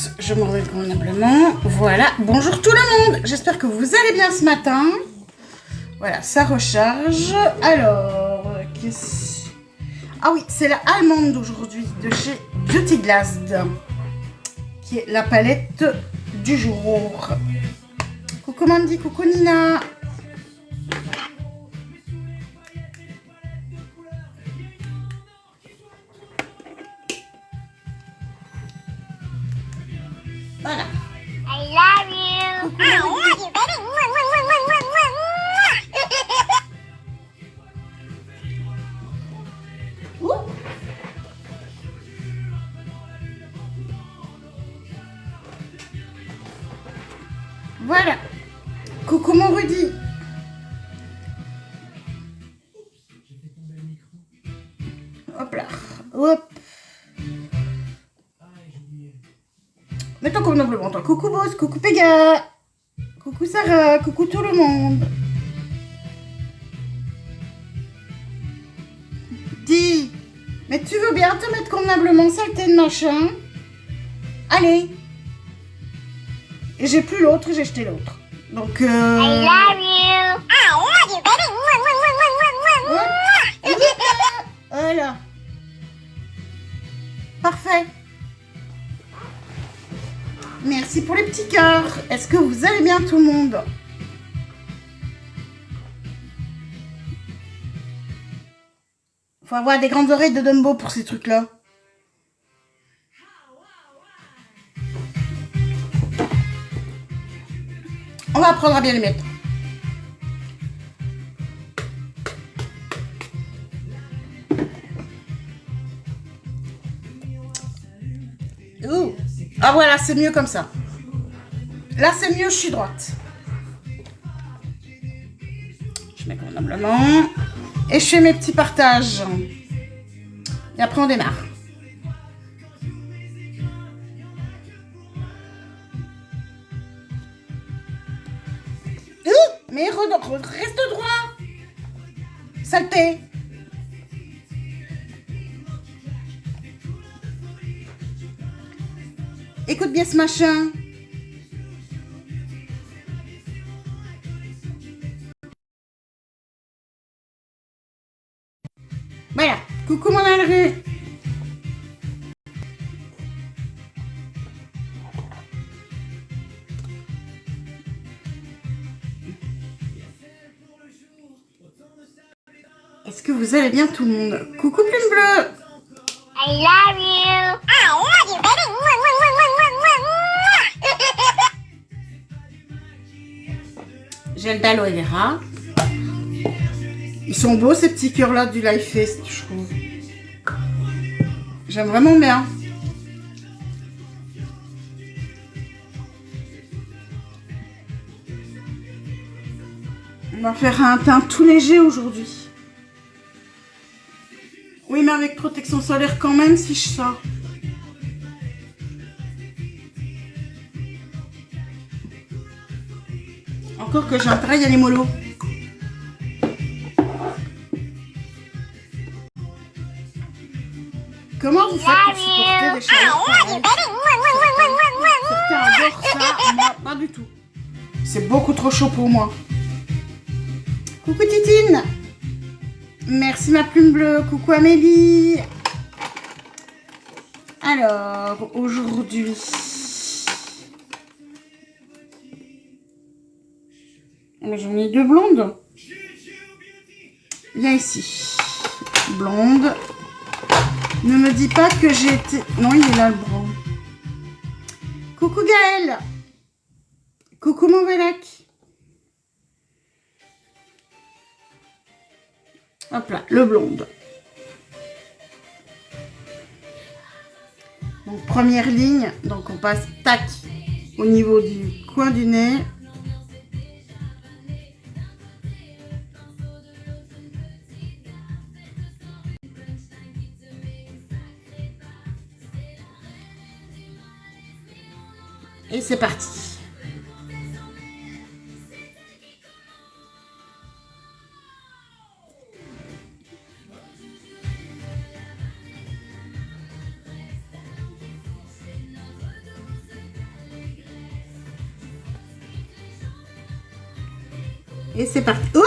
tous, je me remets convenablement. Voilà, bonjour tout le monde. J'espère que vous allez bien ce matin. Voilà, ça recharge. Alors, qu'est-ce... Ah oui, c'est la allemande d'aujourd'hui de chez Beauty Glazed, qui est la palette du jour. Coucou Mandy, coucou Nina. Voilà. I love you. Coucou, I love you, baby. Ouh. Voilà. Coucou mon Rudy. Hop là. Hop. Mets-toi convenablement, toi. Coucou Boss, coucou Péga. Coucou Sarah, coucou tout le monde. Dis, mais tu veux bien te mettre convenablement, saleté de machin? Allez. Et j'ai plus l'autre, j'ai jeté l'autre. Donc, I love you. I love you, baby. Voilà. Parfait. Merci pour les petits cœurs. Est-ce que vous allez bien tout le monde? Faut avoir des grandes oreilles de Dumbo pour ces trucs-là. On va apprendre à bien les mettre. Ouh. Ah voilà, c'est mieux comme ça. Là, c'est mieux, je suis droite. Je mets convenablement. Et je fais mes petits partages. Et après, on démarre. Ouh. Mais reste droit. Saleté. Écoute bien ce machin. Voilà. Coucou mon Alru. Est-ce que vous allez bien tout le monde? Coucou Plume Bleue. I love you. I love you, baby. Gel d'aloe vera. Ils sont beaux ces petits cœurs là du Life Fest, je trouve. J'aime vraiment bien. On va faire un teint tout léger aujourd'hui. Oui, mais avec protection solaire quand même si je sors. Encore que j'ai intérêt, il y a les mollos. Comment vous faites pour supporter des chaleurs pareilles? Certains adorent ça, moi pas du tout. C'est beaucoup trop chaud pour moi. Coucou Titine. Merci ma plume bleue. Coucou Amélie. Alors, aujourd'hui... J'en ai deux blondes. Viens ici. Blonde. Ne me dis pas que j'ai été... Non, il est là le brun. Coucou Gaëlle. Coucou mon Valak. Hop là, le blonde. Donc première ligne. Donc on passe tac au niveau du coin du nez. Et c'est parti. Et c'est parti. Oh,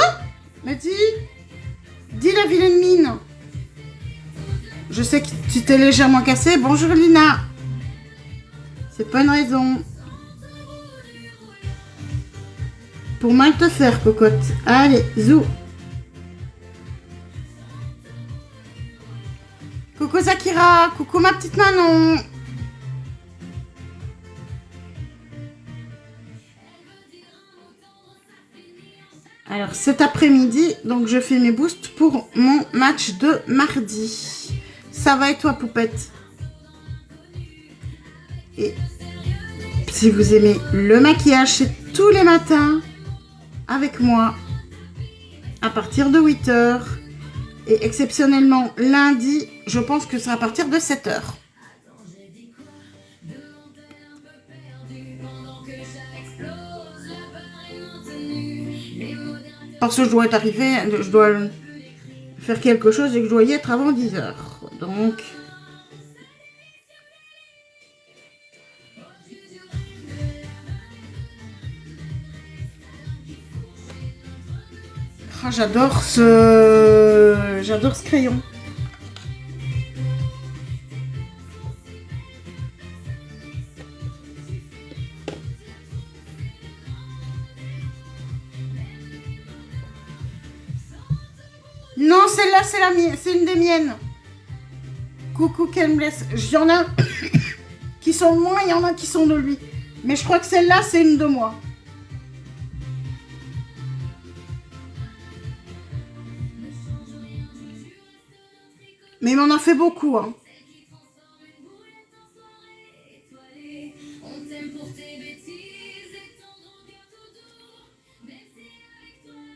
mais dis la vilaine mine. Je sais que tu t'es légèrement cassé. Bonjour Lina. C'est pas une raison. Pour mal te faire, cocotte. Allez, zou. Coucou Zakira. Coucou ma petite Manon. Alors cet après-midi, donc je fais mes boosts pour mon match de mardi. Ça va et toi, poupette? Et si vous aimez le maquillage, c'est tous les matins avec moi à partir de 8 h. Et exceptionnellement, lundi, je pense que c'est à partir de 7 h. Parce que je dois être arrivée, je dois faire quelque chose et que je dois y être avant 10 h. Donc... Oh, j'adore ce crayon. Non, celle-là, c'est la mienne, c'est une des miennes. Coucou Kenbless. Il y en a qui sont de moi, il y en a qui sont de lui. Mais je crois que celle-là, c'est une de moi. Mais il m'en a fait beaucoup, hein.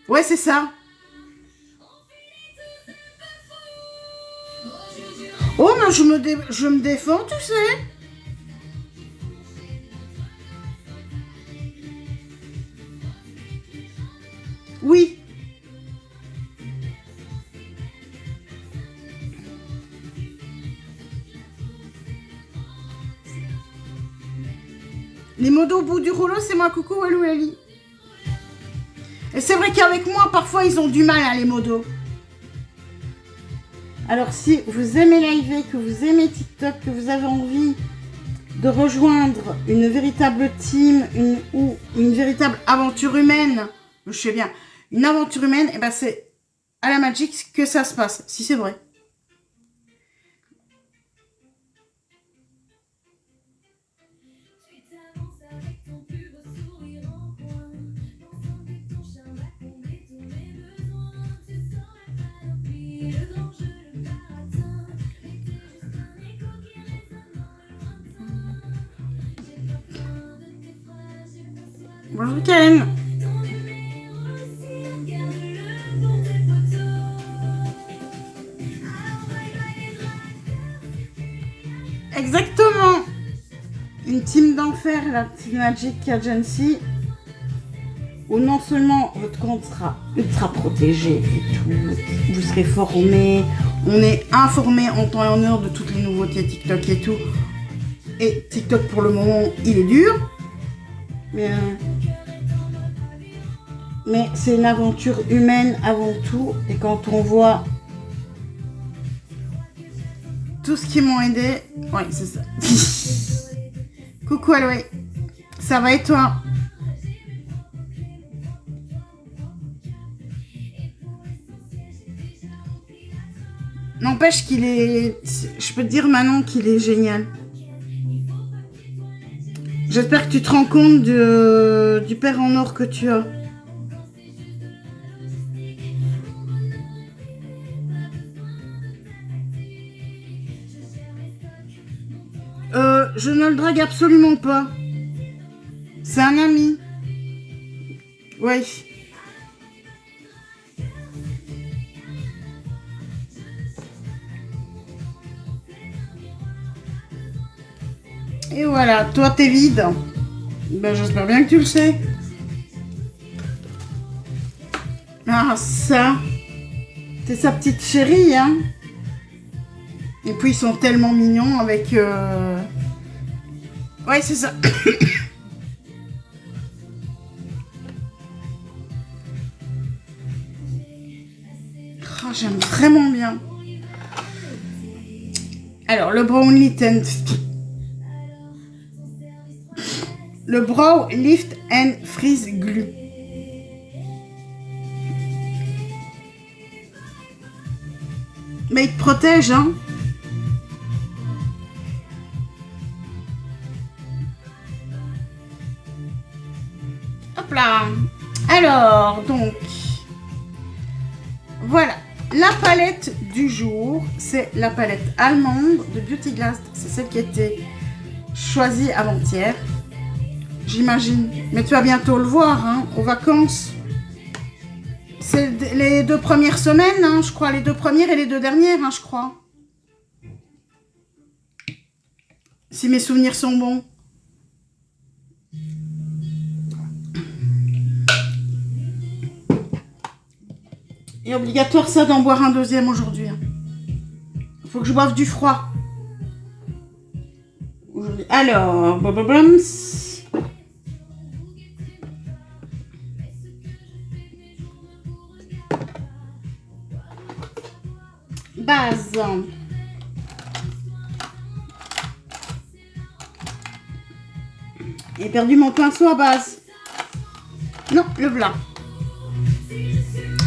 Ouais, c'est ça. Oh, mais je me défends, tu sais. Oui. Les modos au bout du rouleau, c'est moi, coucou Walou Lali. Et c'est vrai qu'avec moi, parfois, ils ont du mal, hein, les modos. Alors, si vous aimez live, que vous aimez TikTok, que vous avez envie de rejoindre une véritable team ou une véritable aventure humaine, je sais bien, une aventure humaine, et ben c'est à la Magic que ça se passe, si c'est vrai. Bonjour Karen. Exactement. Une team d'enfer, la Team Magic Agency, où non seulement votre compte sera ultra protégé et tout, vous serez formé, on est informé en temps et en heure de toutes les nouveautés TikTok et tout. Et TikTok pour le moment, il est dur. Mais c'est une aventure humaine avant tout. Et quand on voit tout ce qui m'ont aidé, ouais, c'est ça. Coucou Aloé, ça va et toi? N'empêche qu'il est... Je peux te dire Manon qu'il est génial. J'espère que tu te rends compte du père en or que tu as. Je ne le drague absolument pas. C'est un ami. Ouais. Et voilà, toi t'es vide. Ben j'espère bien que tu le sais. Ah ça, c'est sa petite chérie, hein. Et puis ils sont tellement mignons avec... Ouais, c'est ça. j'aime vraiment bien. Alors, le Brow Lift and Freeze Glue. Mais il te protège, hein. Hop là. Alors, donc, voilà. La palette du jour, c'est la palette allemande de Beauty Glast. C'est celle qui a été choisie avant-hier, j'imagine. Mais tu vas bientôt le voir, hein, aux vacances. C'est les 2 premières semaines, hein, je crois. Les 2 premières et les 2 dernières, hein, je crois. Si mes souvenirs sont bons. Et obligatoire ça d'en boire un deuxième aujourd'hui. Il faut que je boive du froid. Alors, blablabla. Base. J'ai perdu mon pinceau à base. Non, le blanc.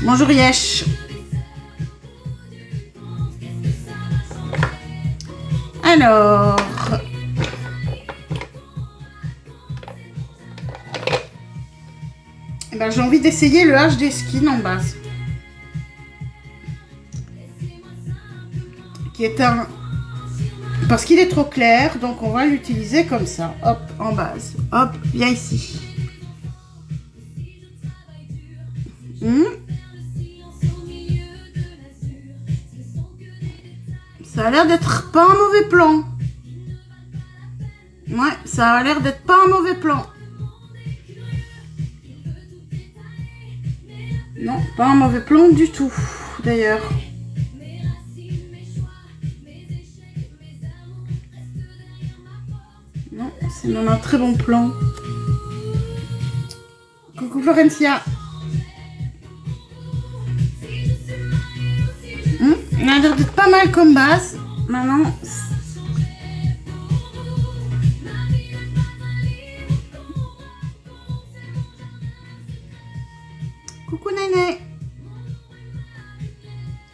Bonjour Yesh. Alors, eh ben, j'ai envie d'essayer le HD Skin en base, qui est un, parce qu'il est trop clair, donc on va l'utiliser comme ça. Hop, en base. Hop, viens ici. Ça a l'air d'être pas un mauvais plan. Ouais, ça a l'air d'être pas un mauvais plan. Non, pas un mauvais plan du tout, d'ailleurs. Non, c'est même un très bon plan. Coucou Florencia. Il a l'air d'être pas mal comme base. Maintenant, coucou Néné.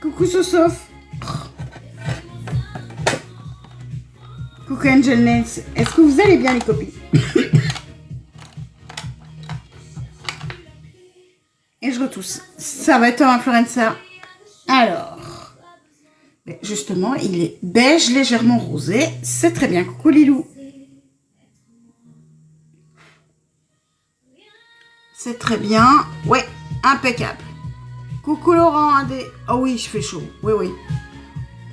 Coucou Sosof. Coucou Angel Nails. Est-ce que vous allez bien les copines? Et je retousse. Ça va être un Florenza. Alors. Justement, il est beige légèrement rosé. C'est très bien. Coucou Lilou. C'est très bien. Ouais, impeccable. Coucou Laurent. Oh oui, je fais chaud. Oui, oui.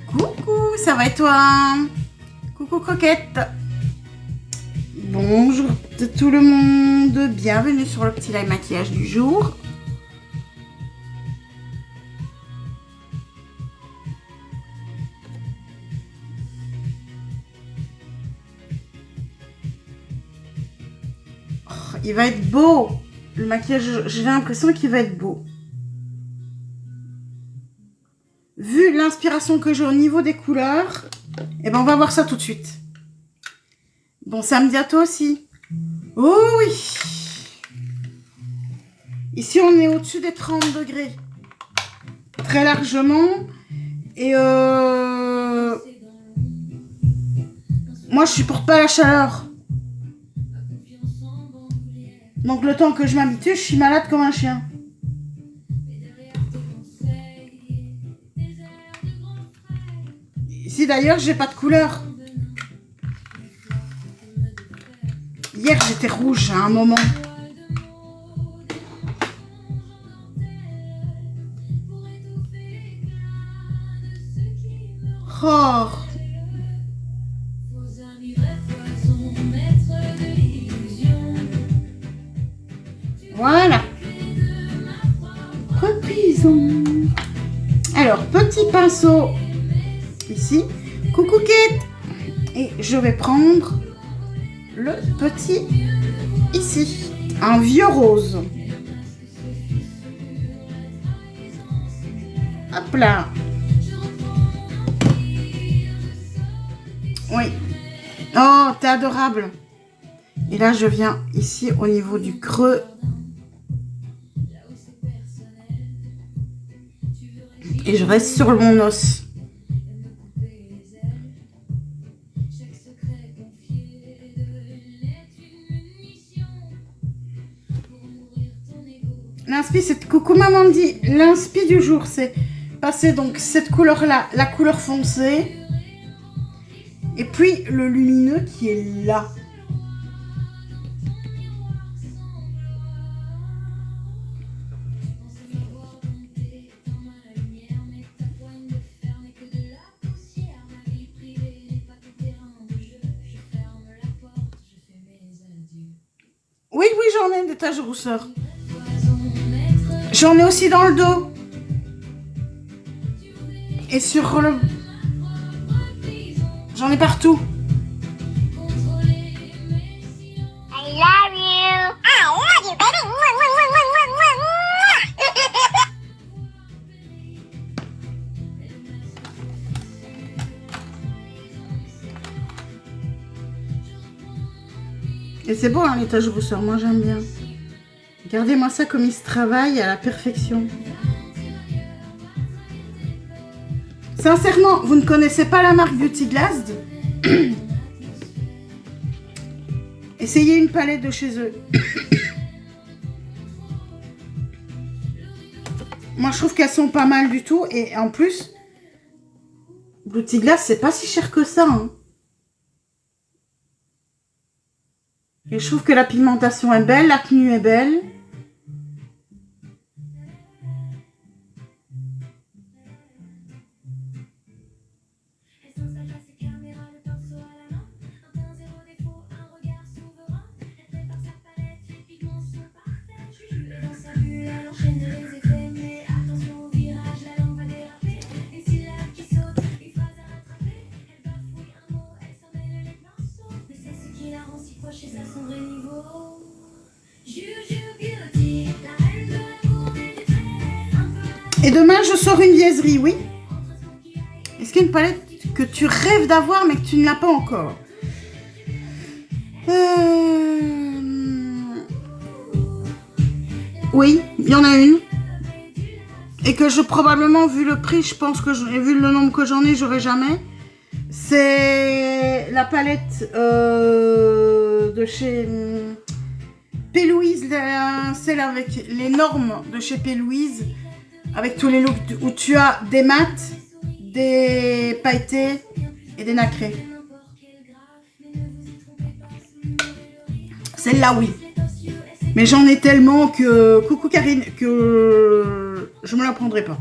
Coucou, ça va et toi? Coucou Croquette. Bonjour tout le monde. Bienvenue sur le petit live maquillage du jour. Il va être beau. Le maquillage, j'ai l'impression qu'il va être beau. Vu l'inspiration que j'ai au niveau des couleurs, eh ben on va voir ça tout de suite. Bon samedi à toi aussi. Oh oui. Ici, on est au-dessus des 30 degrés. Très largement. Et moi, je supporte pas la chaleur. Donc le temps que je m'habitue, je suis malade comme un chien. Ici d'ailleurs, j'ai pas de couleur. Hier, j'étais rouge à un moment. Oh. Voilà. Repisons. Alors, petit pinceau ici. Coucou Kate. Et je vais prendre le petit ici. Un vieux rose. Hop là. Oui. Oh, t'es adorable. Et là, je viens ici au niveau du creux. Et je reste sur mon os. L'inspi, c'est coucou maman dit. L'inspi du jour, c'est passer donc cette couleur-là, la couleur foncée. Et puis le lumineux qui est là. Oui, oui, j'en ai des taches de rousseur. J'en ai aussi dans le dos. Et sur le... J'en ai partout. I love you. I love you, baby. Et c'est beau, hein, les taches de rousseur. Moi, j'aime bien. Regardez-moi ça comme il se travaille à la perfection. Sincèrement, vous ne connaissez pas la marque Beauty Glazed? Essayez une palette de chez eux. Moi, je trouve qu'elles sont pas mal du tout. Et en plus, Beauty Glazed, c'est pas si cher que ça. Hein. Et je trouve que la pigmentation est belle, la tenue est belle. Et demain, je sors une viennoiserie, oui. Est-ce qu'il y a une palette que tu rêves d'avoir, mais que tu ne l'as pas encore? Oui, il y en a une. Et que je, probablement, vu le prix, je pense que, vu le nombre que j'en ai, j'aurai jamais. C'est la palette de chez P. Louise, celle avec les normes de chez P. Louise. Avec tous les looks où tu as des mats, des pailletés et des nacrés. Celle-là, oui. Mais j'en ai tellement que... Coucou Karine, que je me la prendrai pas.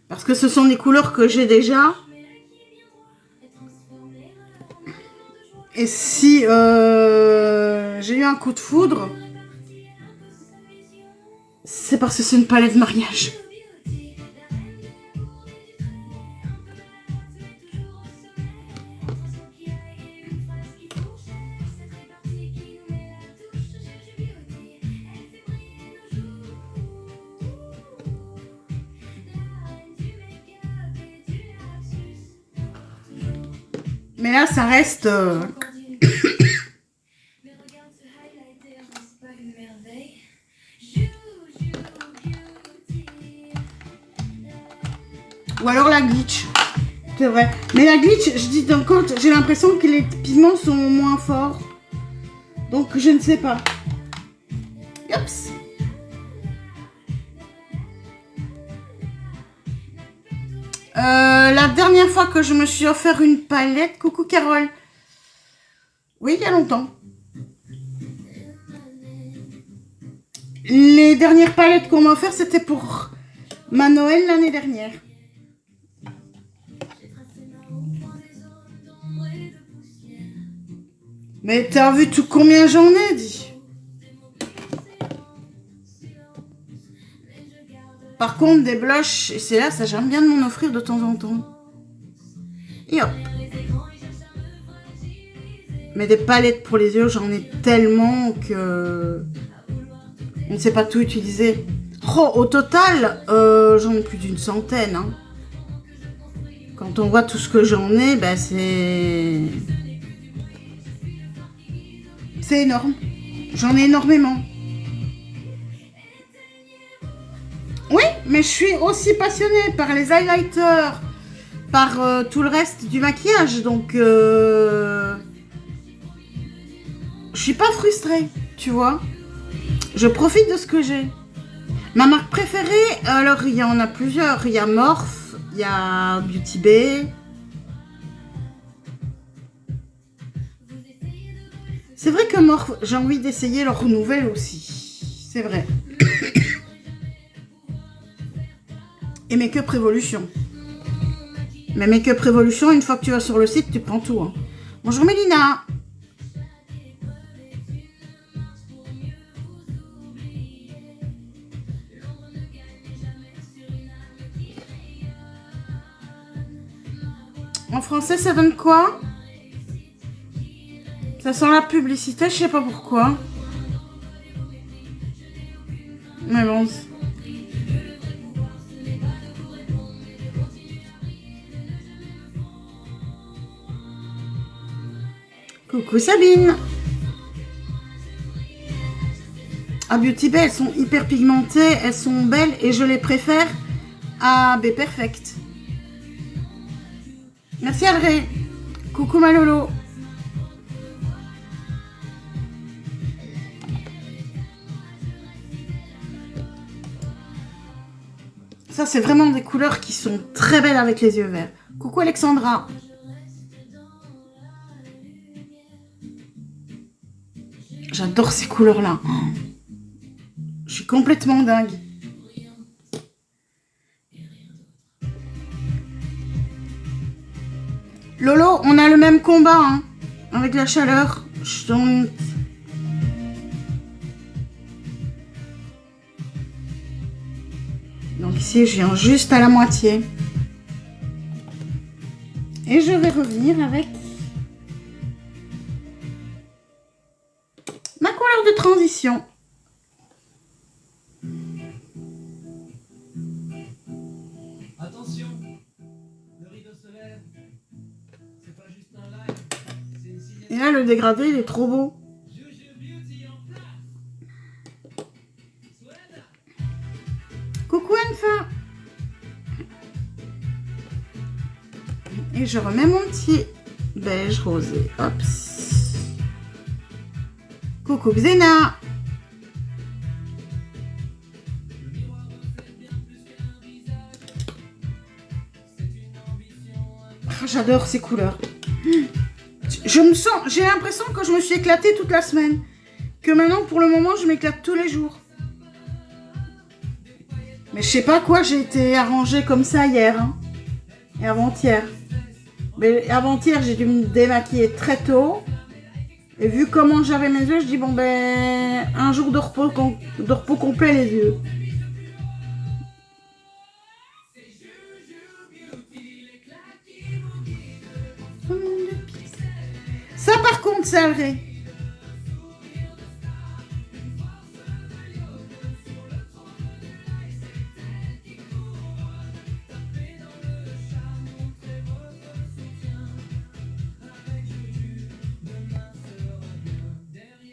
Parce que ce sont des couleurs que j'ai déjà. Et si j'ai eu un coup de foudre... C'est parce que c'est une palette de mariage. Mais là, ça reste... Ou alors la glitch. C'est vrai. Mais la glitch, je dis donc, quand j'ai l'impression que les pigments sont moins forts. Donc, je ne sais pas. Oups. La dernière fois que je me suis offert une palette, coucou Carole. Oui, il y a longtemps. Les dernières palettes qu'on m'a offert, c'était pour ma Noël l'année dernière. Mais t'as vu tout combien j'en ai, dit. Par contre, des blushs, et c'est là, ça j'aime bien de m'en offrir de temps en temps. Et hop. Mais des palettes pour les yeux, j'en ai tellement que... On ne sait pas tout utiliser. Oh, au total, j'en ai plus d'une centaine. Hein. Quand on voit tout ce que j'en ai, bah c'est énorme. J'en ai énormément. Oui, mais je suis aussi passionnée par les highlighters, par tout le reste du maquillage. Donc, je suis pas frustrée, tu vois. Je profite de ce que j'ai. Ma marque préférée, alors il y en a plusieurs. Il y a Morphe, il y a Beauty Bay. C'est vrai que Morphe, j'ai envie d'essayer leur nouvelle aussi. C'est vrai. Et Make-up Révolution. Mais Make-up Révolution, une fois que tu vas sur le site, tu prends tout. Hein. Bonjour Mélina. En français, ça donne quoi? Ça sent la publicité, je sais pas pourquoi. Mais bon. Coucou Sabine. À Beauty Bay, elles sont hyper pigmentées, elles sont belles et je les préfère à B Perfect. Merci Adré. Coucou Malolo. Ça, c'est vraiment des couleurs qui sont très belles avec les yeux verts. Coucou Alexandra. J'adore ces couleurs-là. Je suis complètement dingue. Lolo, on a le même combat, hein, avec la chaleur. Donc ici, je viens juste à la moitié. Et je vais revenir avec ma couleur de transition. Attention, le rideau se lève. C'est pas juste un live, c'est une signature. Et là, le dégradé, il est trop beau. Juju Beauty en place. Swed. Coucou Anfa. Et je remets mon petit beige rosé. Hop. Coucou Xena. Oh, j'adore ces couleurs. Je me sens, j'ai l'impression que je me suis éclatée toute la semaine. Que maintenant, pour le moment, je m'éclate tous les jours. Mais je sais pas quoi, j'ai été arrangée comme ça hier. Hein. Et avant-hier. Mais avant-hier, j'ai dû me démaquiller très tôt. Et vu comment j'avais mes yeux, je dis bon ben un jour de repos complet les yeux. Ça par contre, c'est vrai.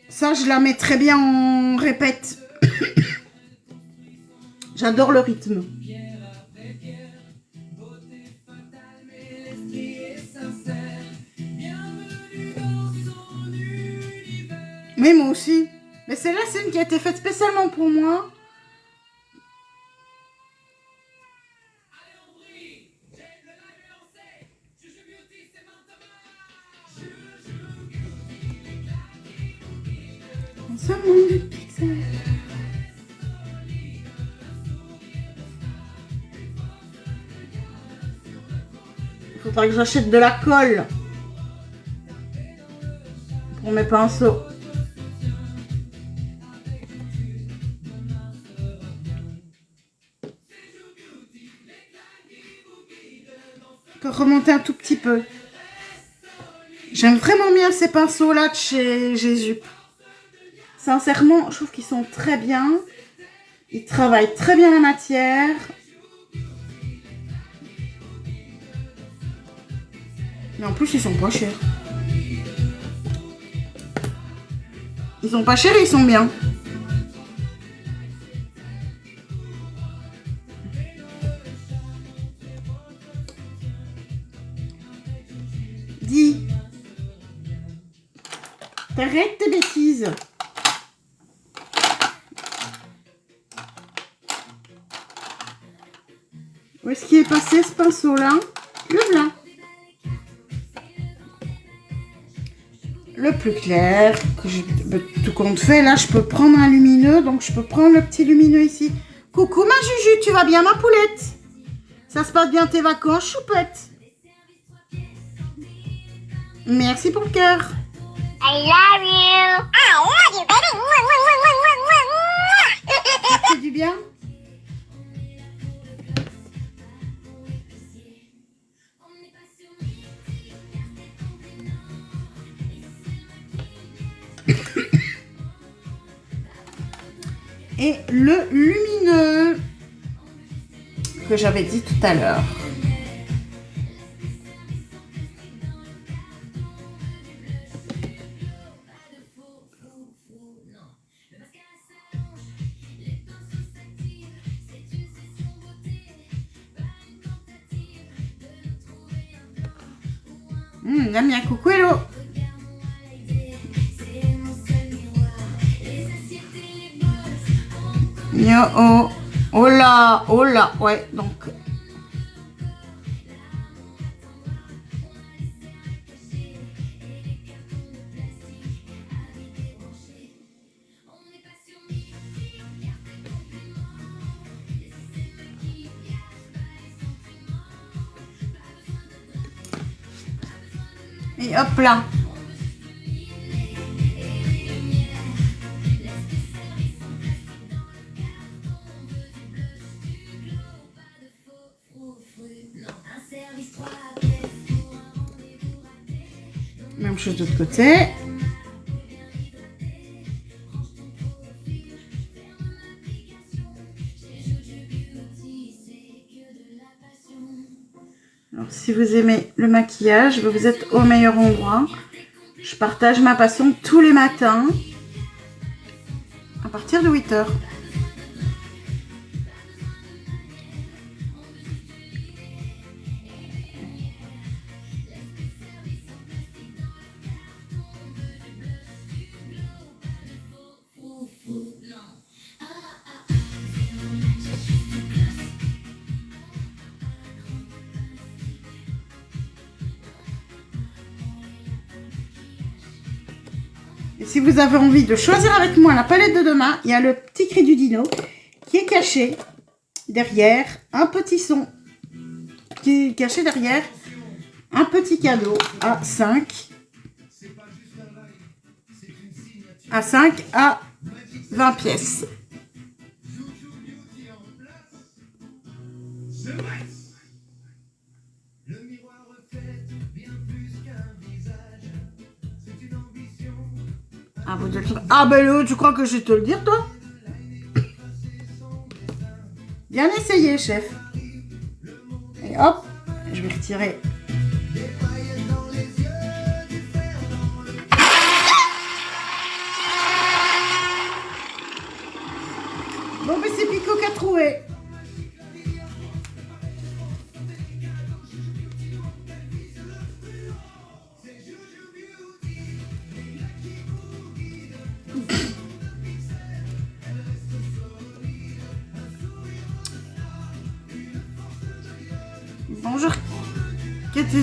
Ça, je la mets très bien en répète. J'adore le rythme. Mais moi aussi. Mais celle-là, c'est une qui a été faite spécialement pour moi. Il faudra que j'achète de la colle pour mes pinceaux. Je peux remonter un tout petit peu. J'aime vraiment bien ces pinceaux là de chez Jésus. Sincèrement, je trouve qu'ils sont très bien. Ils travaillent très bien la matière. Mais en plus, ils sont pas chers. Ils sont pas chers et ils sont bien. Dis. T'arrêtes tes bêtises. Où est-ce qu'il est passé ce pinceau-là? Le blanc. Le plus clair. Que je, tout compte fait, là, je peux prendre un lumineux. Donc, je peux prendre le petit lumineux ici. Coucou, ma Juju, tu vas bien, ma poulette? Ça se passe bien tes vacances, choupette? Merci pour le cœur. I love you. I love you, baby. Ça te fait du bien? Et le lumineux que j'avais dit tout à l'heure. J'aime bien. Coucou, hello. Oh, oh là, ouais, donc. Et hop là. Même chose de l'autre côté. Alors, si vous aimez le maquillage, vous êtes au meilleur endroit. Je partage ma passion tous les matins à partir de 8 h. Et si vous avez envie de choisir avec moi la palette de demain, il y a le petit cri du dino qui est caché derrière un petit son. Qui est caché derrière un petit cadeau à 5. À 5 à 20 pièces. Ah, vous êtes... ah ben l'autre, je crois que je vais te le dire, toi. Bien essayé, chef. Et hop, je vais retirer. Bon, mais c'est Pico qui a trouvé. Bonjour. Qu'est-ce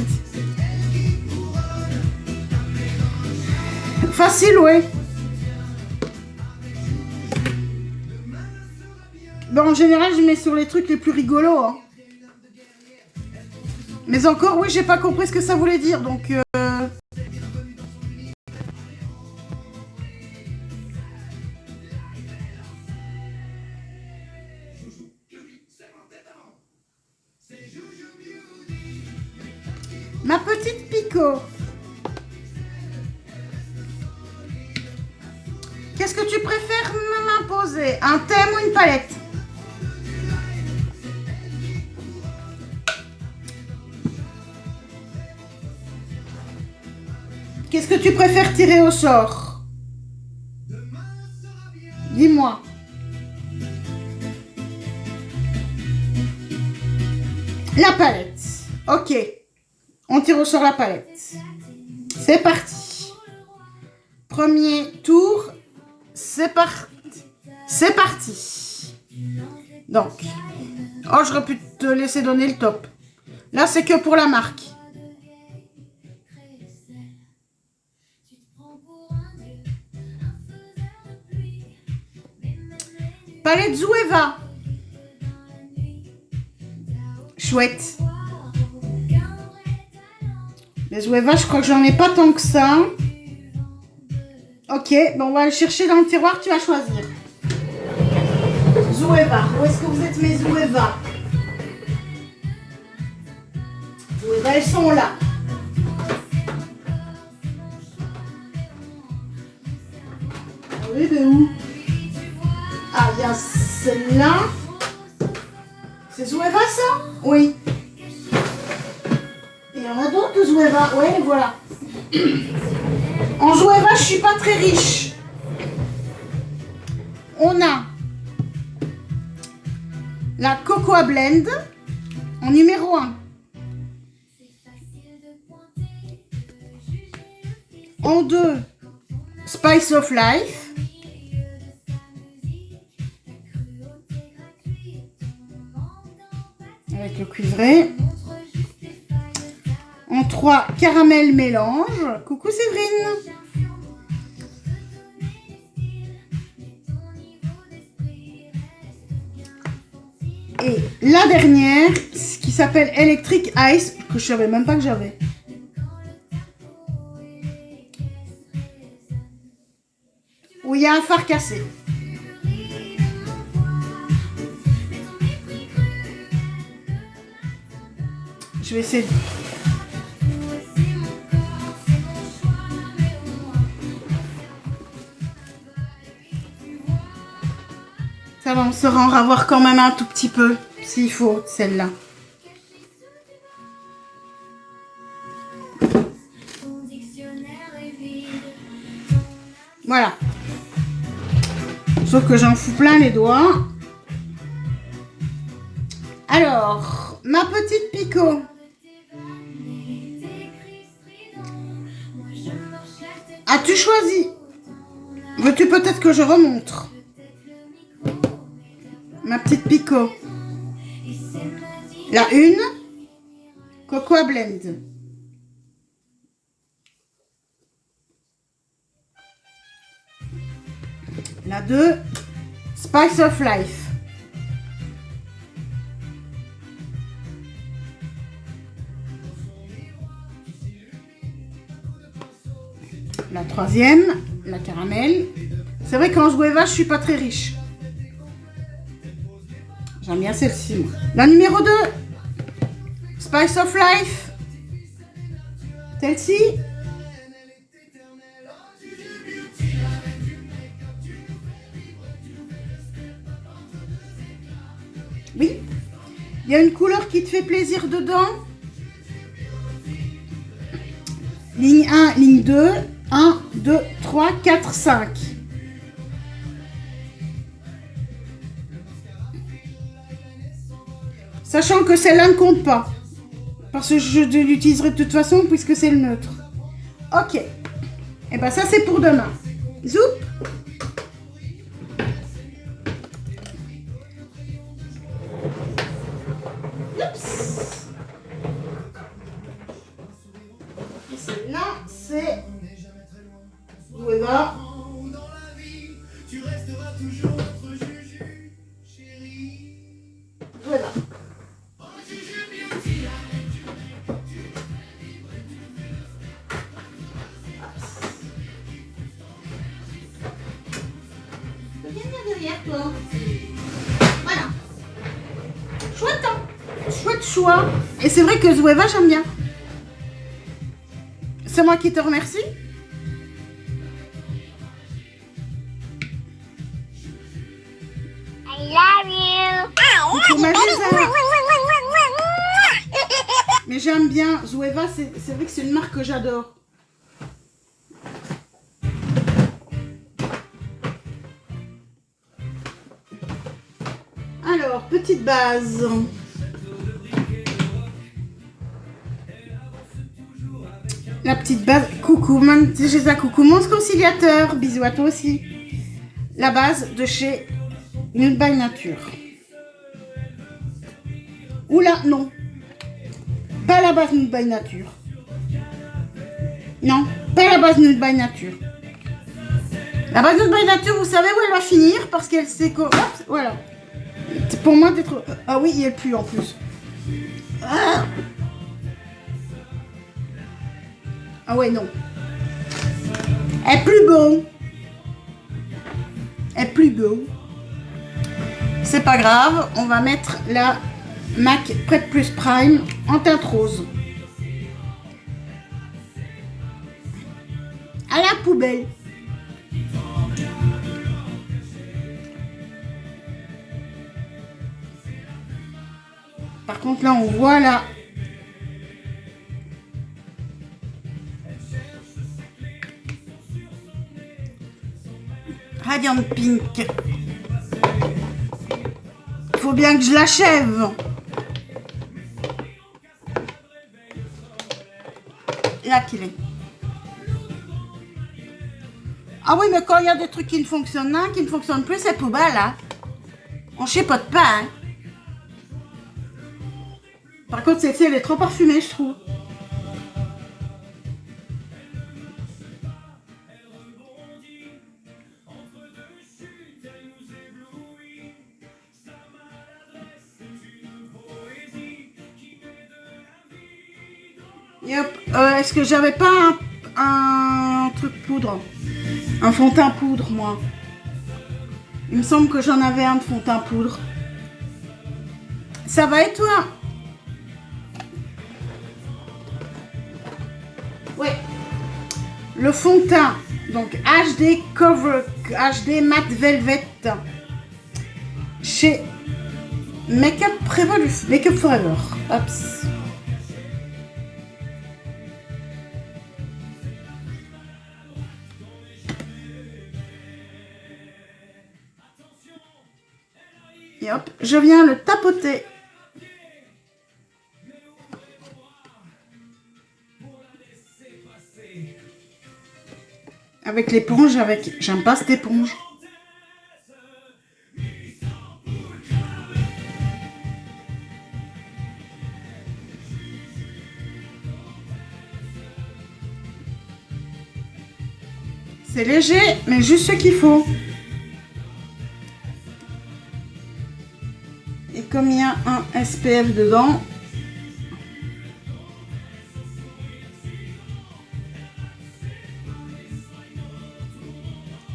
que facile, ouais. Bon, en général, je mets sur les trucs les plus rigolos. Hein. Mais encore, oui, j'ai pas compris ce que ça voulait dire, donc... Ma petite Pico. Qu'est-ce que tu préfères m'imposer? Un thème ou une palette? Qu'est-ce que tu préfères tirer au sort? Dis-moi. La palette. Ok. On tire au sort la palette. C'est parti. Premier tour. C'est parti. C'est parti. Donc. Oh, j'aurais pu te laisser donner le top. Là, c'est que pour la marque. Palette Zoeva. Chouette. Les Zoeva, je crois que j'en ai pas tant que ça. Ok, bon, on va aller chercher dans le tiroir, tu vas choisir. Zoeva, où est-ce que vous êtes mes Zoeva? Zoeva, elles sont là. Oui, de où? Ah, il y a celle-là. C'est Zoeva, ça? Oui. Il y en a d'autres de Zoeva. Oui, voilà. En Zoeva, je suis pas très riche. On a la Cocoa Blend en numéro 1. En 2, Spice of Life. Avec le cuivré. En 3, caramel mélange. Coucou Séverine. Et la dernière, ce qui s'appelle Electric Ice, que je savais même pas que j'avais. Où il y a un phare cassé. Je vais essayer de... Ça va, on saura en ravoir quand même un tout petit peu, s'il faut, celle-là. Voilà. Sauf que j'en fous plein les doigts. Alors, ma petite Pico. As-tu choisi? Veux-tu peut-être que je remontre? Ma petite Pico. La 1, Cocoa Blend. La 2, Spice of Life. La 3e, la caramel. C'est vrai qu'en Zoeva, je suis pas très riche. J'aime bien celle-ci. La numéro 2, Spice of Life. Celle-ci. Oui. Il y a une couleur qui te fait plaisir dedans. Ligne 1, ligne 2. 1, 2, 3, 4, 5. Sachant que celle-là ne compte pas. Parce que je l'utiliserai de toute façon puisque c'est le neutre. Ok. Et ben ça c'est pour demain. Zoup. Oups. Et celle-là c'est... Zoeva. Zoeva. Derrière toi. Voilà. Chouette, hein? Chouette choix. Et c'est vrai que Zoeva, j'aime bien. C'est moi qui te remercie. love you. Coucou ma Géza. Mais j'aime bien Zoeva, c'est vrai que c'est une marque que j'adore. Alors, petite base. La petite base. Coucou, Géza, coucou mon conciliateur. Bisous à toi aussi. La base de chez Nude by Nature. Oula, non. Pas la base Nude by Nature. Non, pas la base Nude by Nature. La base Nude by Nature, vous savez où elle va finir? Parce qu'elle s'est... Hop, voilà. Pour moi, d'être... Ah oui, elle pue en plus. Ah, ouais, non. Elle est plus beau. Elle est plus beau. C'est pas grave, on va mettre la MAC Prep Plus Prime en teinte rose. À la poubelle. Par contre là on voit là. Radiant Pink. Faut bien que je l'achève. Là qu'il est. Ah oui, mais quand il y a des trucs qui ne fonctionnent pas, qui ne fonctionnent plus, c'est poubelle, là. On chipote pas, hein. Par contre, celle-ci, elle est trop parfumée, je trouve. Yep. Est-ce que j'avais pas un truc poudre? Un fond de teint poudre, moi. Il me semble que j'en avais un de fond de teint poudre. Ça va et toi? Ouais. Le fond de teint, donc HD Cover, HD Matte Velvet, chez Makeup Forever. Hop. Et hop, je viens le tapoter. Avec l'éponge, j'aime pas cette éponge. C'est léger, mais juste ce qu'il faut. Et comme il y a un SPF dedans,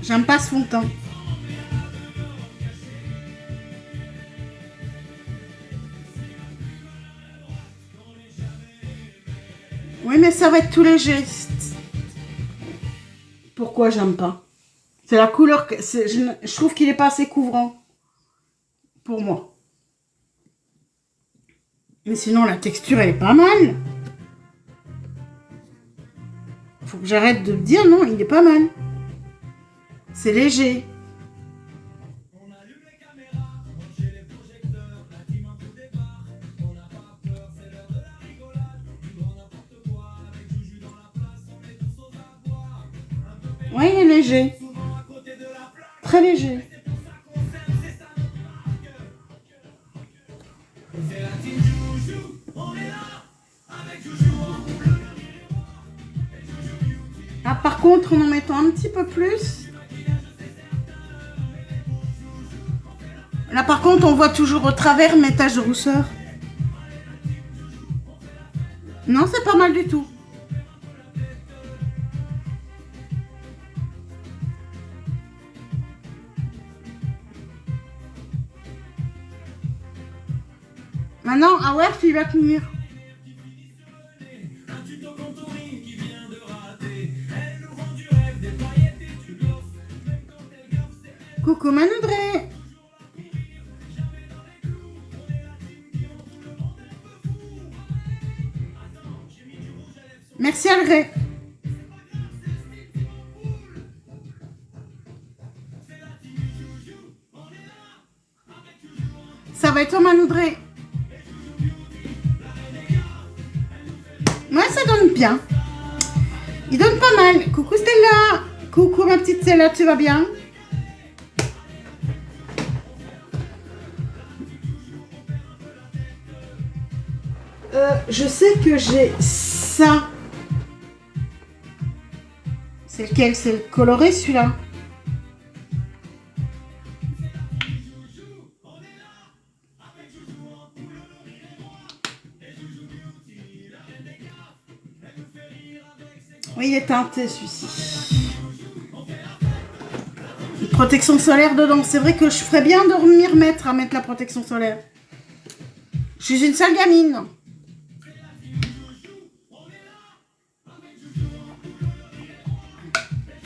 j'aime pas ce fond de teint. Oui, mais ça va être tout léger. Pourquoi j'aime pas? C'est la couleur que je trouve qu'il est pas assez couvrant pour moi. Mais sinon la texture elle est pas mal. Faut que j'arrête de me dire non, il est pas mal. C'est léger. Oui, il est léger. Très léger. Ah, par contre, en mettant un petit peu plus. Là, par contre, on voit toujours au travers mes taches de rousseur. Non, c'est pas mal du tout. Maintenant, ah ouais, il va tenir. Coucou Manoudré. Merci Alré. Ça va être Thomas Noudré. Ouais, ça donne bien. Il donne pas mal. Coucou Stella. Coucou ma petite Stella, tu vas bien? Je sais que j'ai ça. C'est lequel? C'est le coloré celui-là. Oui, il est teinté celui-ci. Protection solaire dedans. C'est vrai que je ferais bien de m'y remettre à mettre la protection solaire. Je suis une sale gamine.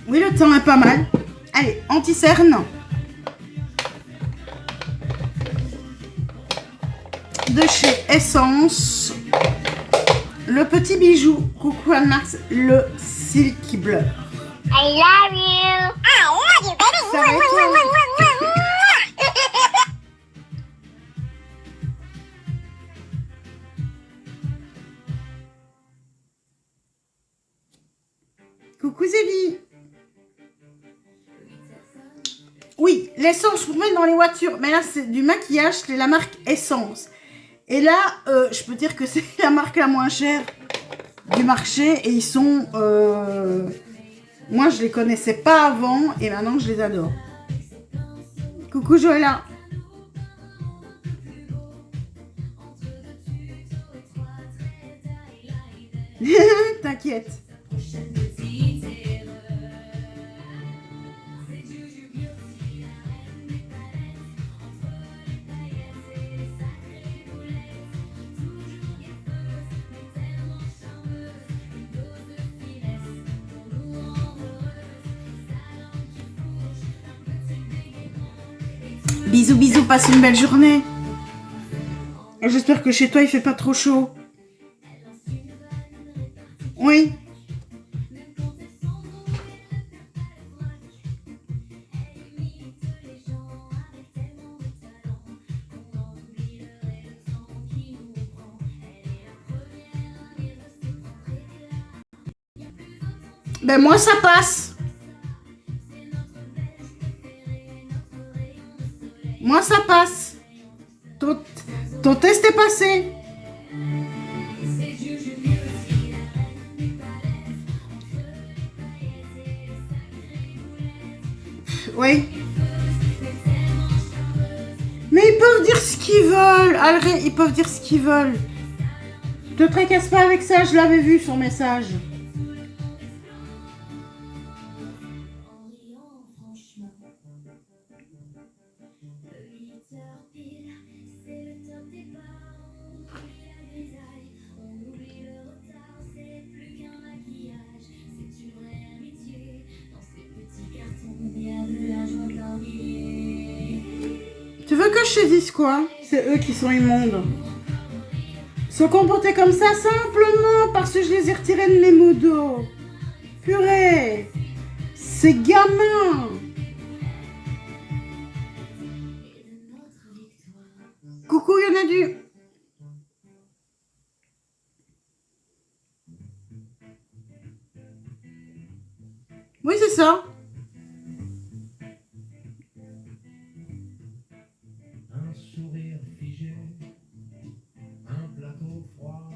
Oui, le temps est pas mal. Allez, anti-cerne. De chez Essence. Le petit bijou. Coucou Anne-Max. Le Silky Blur. I love you. I love you, baby. Ça va être Coucou Zélie. Oui, l'essence pour mettre dans les voitures. Mais là, c'est du maquillage, c'est la marque Essence. Et là, je peux dire que c'est la marque la moins chère du marché. Et ils sont... moi, je les connaissais pas avant. Et maintenant, je les adore. Coucou Joëlla. T'inquiète. Bisous, bisous, passe une belle journée. J'espère que chez toi, il fait pas trop chaud. Oui. Ben moi, ça passe. Moi, ça passe. Ton test est passé. Oui. Mais ils peuvent dire ce qu'ils veulent. Alré, ils peuvent dire ce qu'ils veulent. Te tracasse pas avec ça, je l'avais vu son message. Tu veux que je te dise quoi? C'est eux qui sont immondes. Se comporter comme ça simplement parce que je les ai retirés de mes modos. Purée. C'est gamin. Coucou, il y en a du... Oui, c'est ça. Un sourire figé, un plateau froid.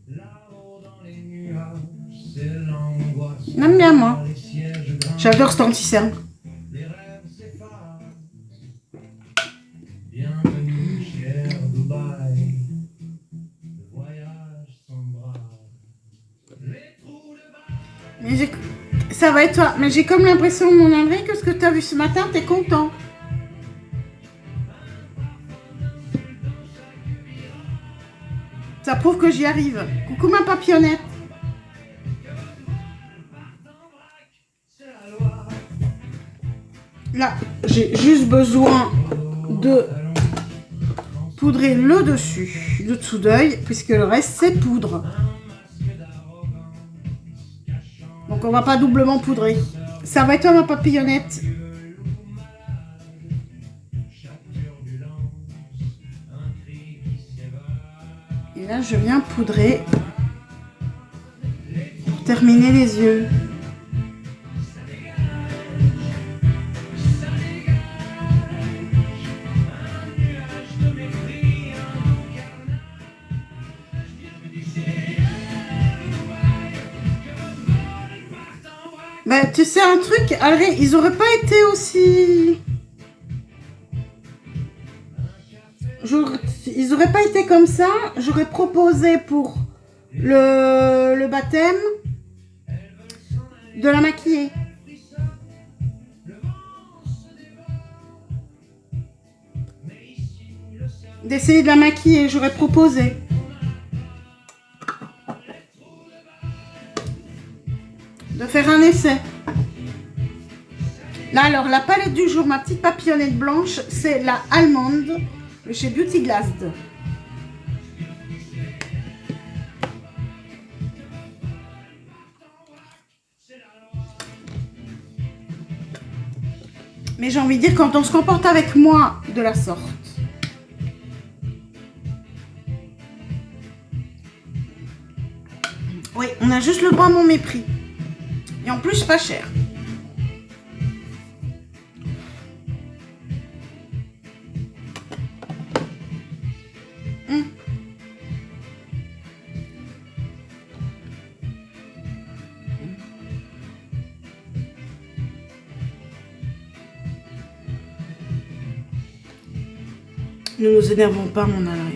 Là-haut dans les nuages, c'est l'angoisse. J'aime bien, moi. Les sièges grands, J'adore cet anti-cerne. les rêves s'effacent. Bienvenue cher Dubaï, le voyage s'embrasse. Les trous de balle. Mais ça va être toi. Mais j'ai comme l'impression, mon André, que ce que tu as vu ce matin, t'es content. Ça prouve que j'y arrive. Coucou ma papillonnette. Là, j'ai juste besoin de poudrer le dessus, le dessous d'œil, puisque le reste, c'est poudre. va pas doublement poudrer. Ça va être ma papillonnette. Et là, je viens poudrer pour terminer les yeux. Bah, tu sais un truc, Alré, ils auraient pas été aussi... Ils auraient pas été comme ça. J'aurais proposé pour le baptême de la maquiller. D'essayer de la maquiller, j'aurais proposé. De faire un essai. Là, alors, la palette du jour, ma petite papillonnette blanche, c'est la allemande de chez Beauty Glazed. Mais j'ai envie de dire, quand on se comporte avec moi de la sorte, oui, on a juste le droit à mon mépris. Et en plus, pas cher. Ne nous énervons pas, mon Alain.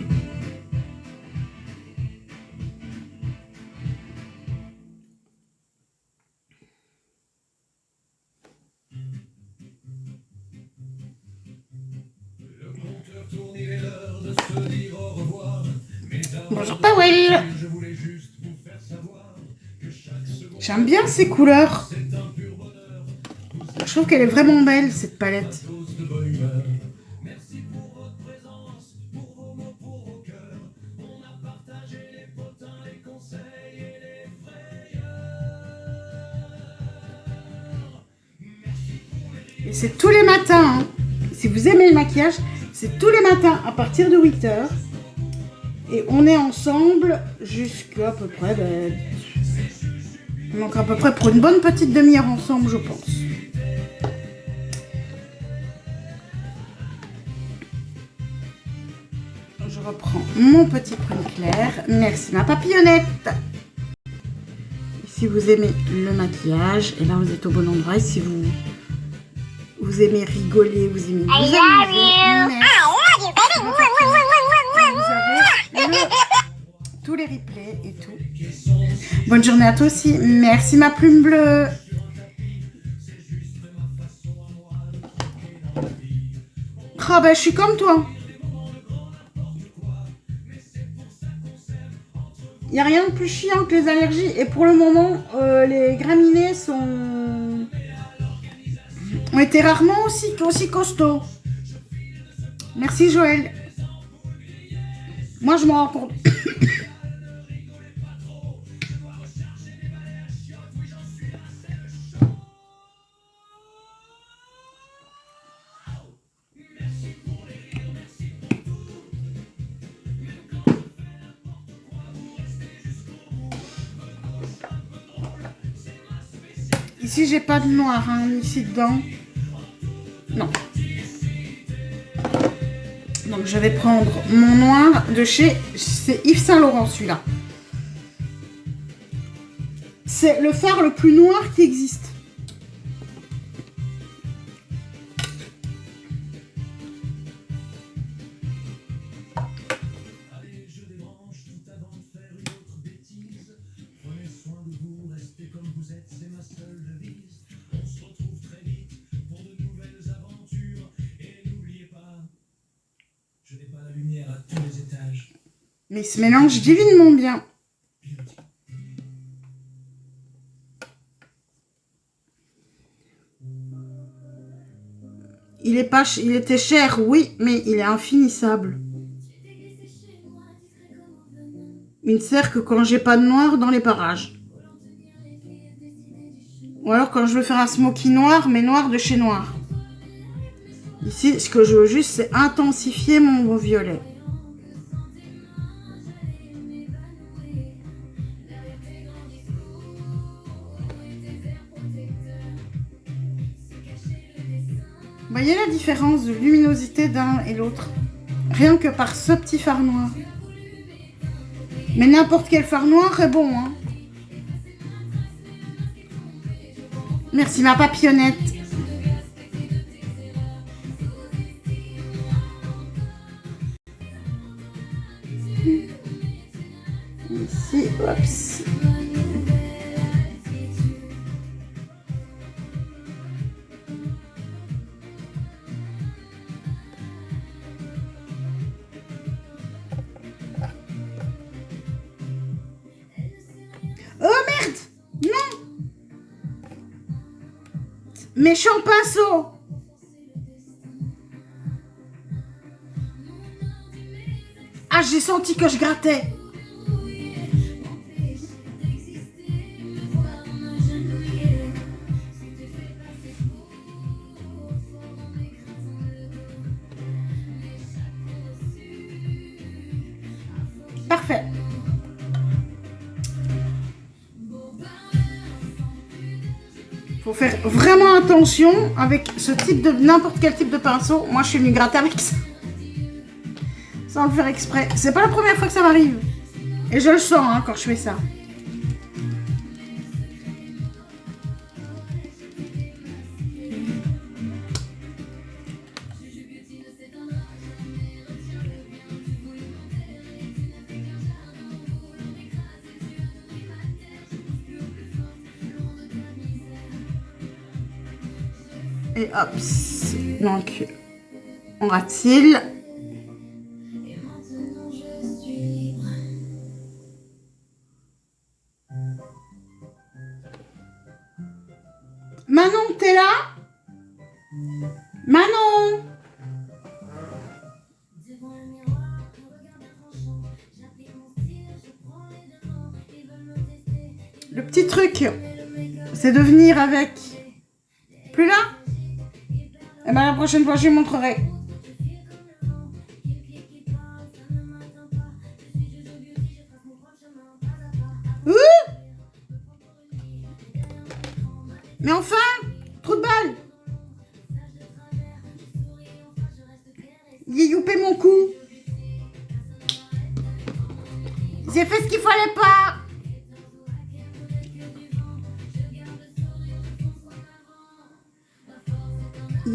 Bonjour Powell. J'aime bien ces couleurs. Je trouve qu'elle est vraiment belle, cette palette. Et c'est tous les matins. Hein. Si vous aimez le maquillage, c'est tous les matins à partir de 8h. Et on est ensemble jusqu'à peu près... donc à peu près pour une bonne petite demi-heure ensemble, je pense. Je reprends mon petit prune clair. Merci ma papillonnette. Et si vous aimez le maquillage, et là vous êtes au bon endroit. Et si vous aimez rigoler, vous aimez vous amuser, tous les replays et tout. Bonne journée à toi aussi. Merci ma plume bleue. Ah ben je suis comme toi. Il n'y a rien de plus chiant que les allergies. Et pour le moment, les graminées ont été rarement aussi costauds. Merci Joël. Moi je m'en rends compte. Ici j'ai pas de noir hein, ici dedans. Non. Donc je vais prendre mon noir de chez... C'est Yves Saint Laurent celui-là. C'est le fard le plus noir qui existe. Mais il se mélange divinement bien. Il était cher, oui, mais il est infinissable. Il ne sert que quand j'ai pas de noir dans les parages. Ou alors quand je veux faire un smoky noir, mais noir de chez Noir. Ici, ce que je veux juste, c'est intensifier mon violet. Vous voyez la différence de luminosité d'un et l'autre? Rien que par ce petit fard noir. Mais n'importe quel fard noir est bon, hein. Merci ma papillonnette. Ici, oups. Oh merde! Non! Méchant pinceau! Ah, j'ai senti que je grattais. Parfait. Faut faire vraiment attention avec ce type de n'importe quel type de pinceau. Moi, je suis venue gratter avec ça. Sans le faire exprès. C'est pas la première fois que ça m'arrive. Et je le sens hein, quand je fais ça. Et hop, donc on rate-t-il. Manon, t'es là? Manon? Le petit truc, c'est de venir avec. Plus là? Et bien la prochaine fois, je lui montrerai. Mais enfin, trop de balles. Il a youpé mon cou. J'ai fait ce qu'il fallait pas.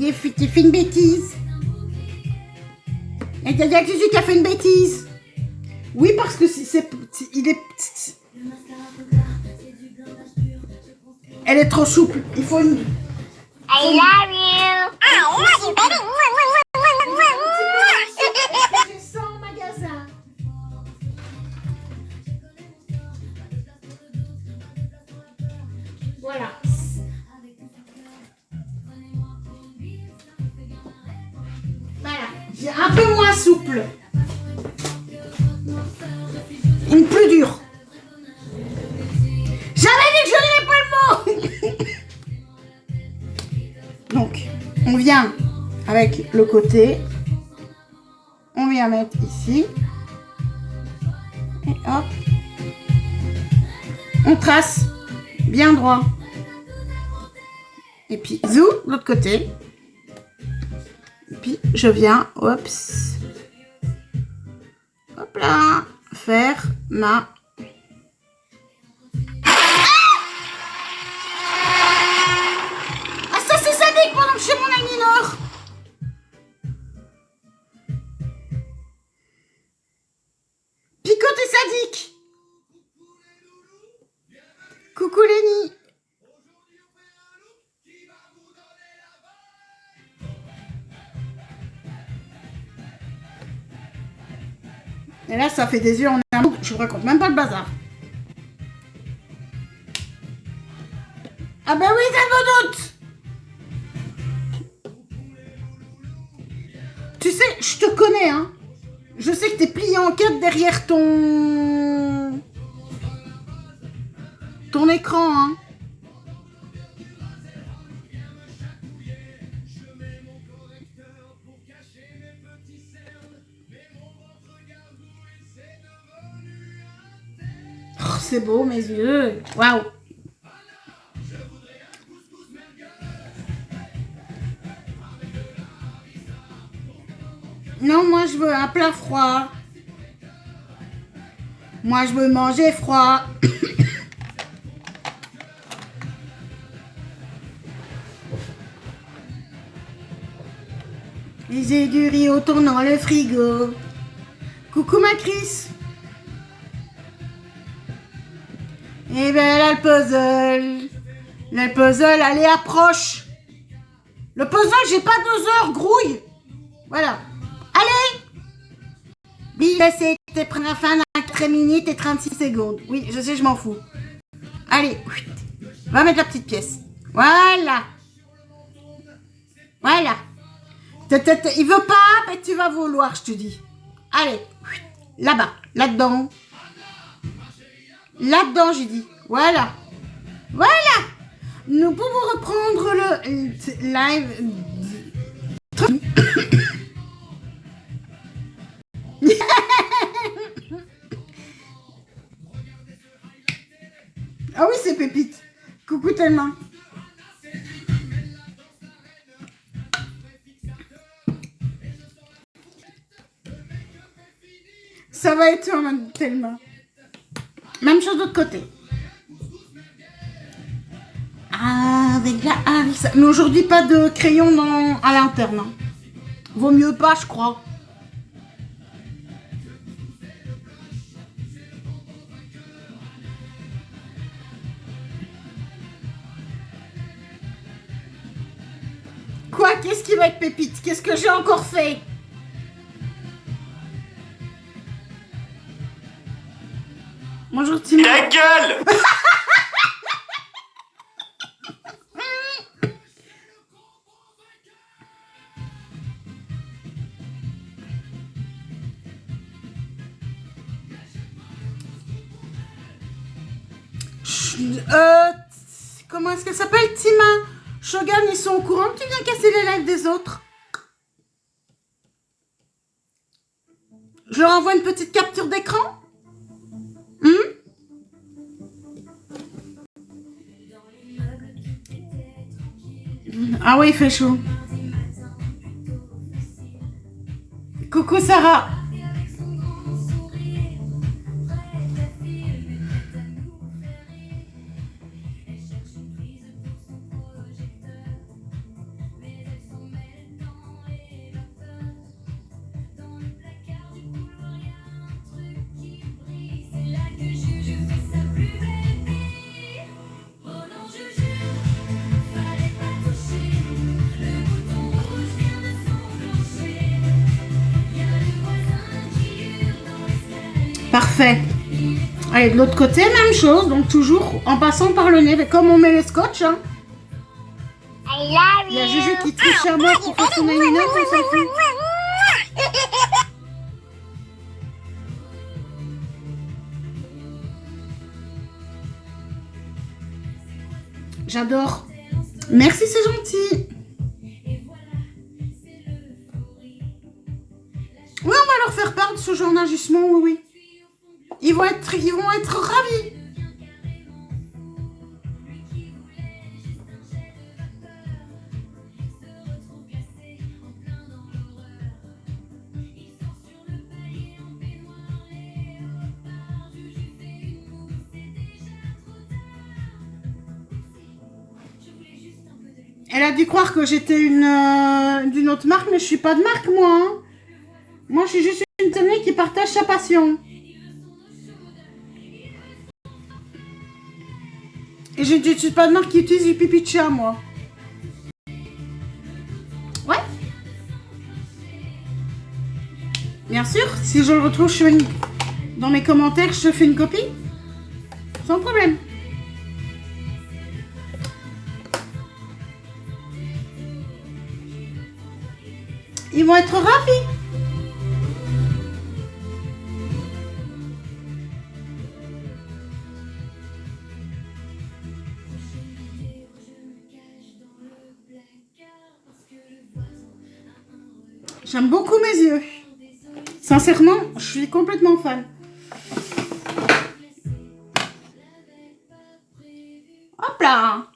J'ai fait une bêtise. Et t'as dit que Jésus qui a fait une bêtise. Oui, parce que il est... Elle est trop souple. Il faut une... I love you. I love you, baby. J'ai ça en magasin. Voilà. Voilà. J'ai un peu moins souple. Une plus dure. J'avais dit que je n'avais pas le mot. Donc, on vient avec le côté. On vient mettre ici. Et hop. On trace bien droit. Et puis, zou, l'autre côté. Et puis, je viens, oups. Hop là. Faire ma... Ah, ça, c'est sadique pendant que je fais mon eyeliner. Picote et sadique. Coucou Lénie. Et là, ça fait des yeux en amour. Je vous raconte même pas le bazar. Ah ben oui, t'as vos doutes. Tu sais, je te connais, hein. Je sais que t'es plié en quatre derrière ton écran, hein. c'est beau, mes yeux. Waouh. Non, moi, je veux un plat froid. Moi, je veux manger froid. J'ai du riz au thon dans le frigo. Coucou ma Chris. Et bien là le puzzle. Là, le puzzle, allez approche. Le puzzle, j'ai pas 2 heures, grouille. Voilà. Allez. Billet, c'était prêt à la fin à 4 minutes et 36 secondes. Oui, je sais, je m'en fous. Allez. Va mettre la petite pièce. Voilà. Voilà. Il veut pas, mais tu vas vouloir, je te dis. Allez, là-bas, là-dedans. Là-dedans, j'ai dit. Voilà. Voilà. Nous pouvons reprendre le live. Ah oui, c'est Pépite. Coucou tellement. Ça va être tellement. Même chose de l'autre côté. Avec la Harris. Mais aujourd'hui, pas de crayon à l'interne. Hein. Vaut mieux pas, je crois. Quoi? Qu'est-ce qui va être Pépite? Qu'est-ce que j'ai encore fait? Bonjour Timon. Ta gueule! Comment est-ce qu'elle s'appelle? Tima. Shogun, ils sont au courant que tu viens casser les lives des autres? Je leur envoie une petite capture d'écran? Ah oui, il fait chaud. Coucou Sarah. Parfait. Allez, de l'autre côté, même chose. Donc, toujours en passant par le nez. Mais comme on met le scotch, hein. Il y a Juju qui triche à moi pour faire son lumineuse, on s'en fout. J'adore. Merci, c'est gentil. Oui, on va leur faire part de ce genre d'ajustement, oui, oui. Ils vont être ravis. Elle a dû croire que j'étais d'une autre marque, mais je suis pas de marque, moi. Hein. Moi, je suis juste une tenue qui partage sa passion. Et je ne suis pas de marque qui utilise du pipi de chat, moi. Ouais. Bien sûr, si je le retrouve dans mes commentaires, je fais une copie. Sans problème. Ils vont être ravis. J'aime beaucoup mes yeux. Sincèrement, je suis complètement fan. là.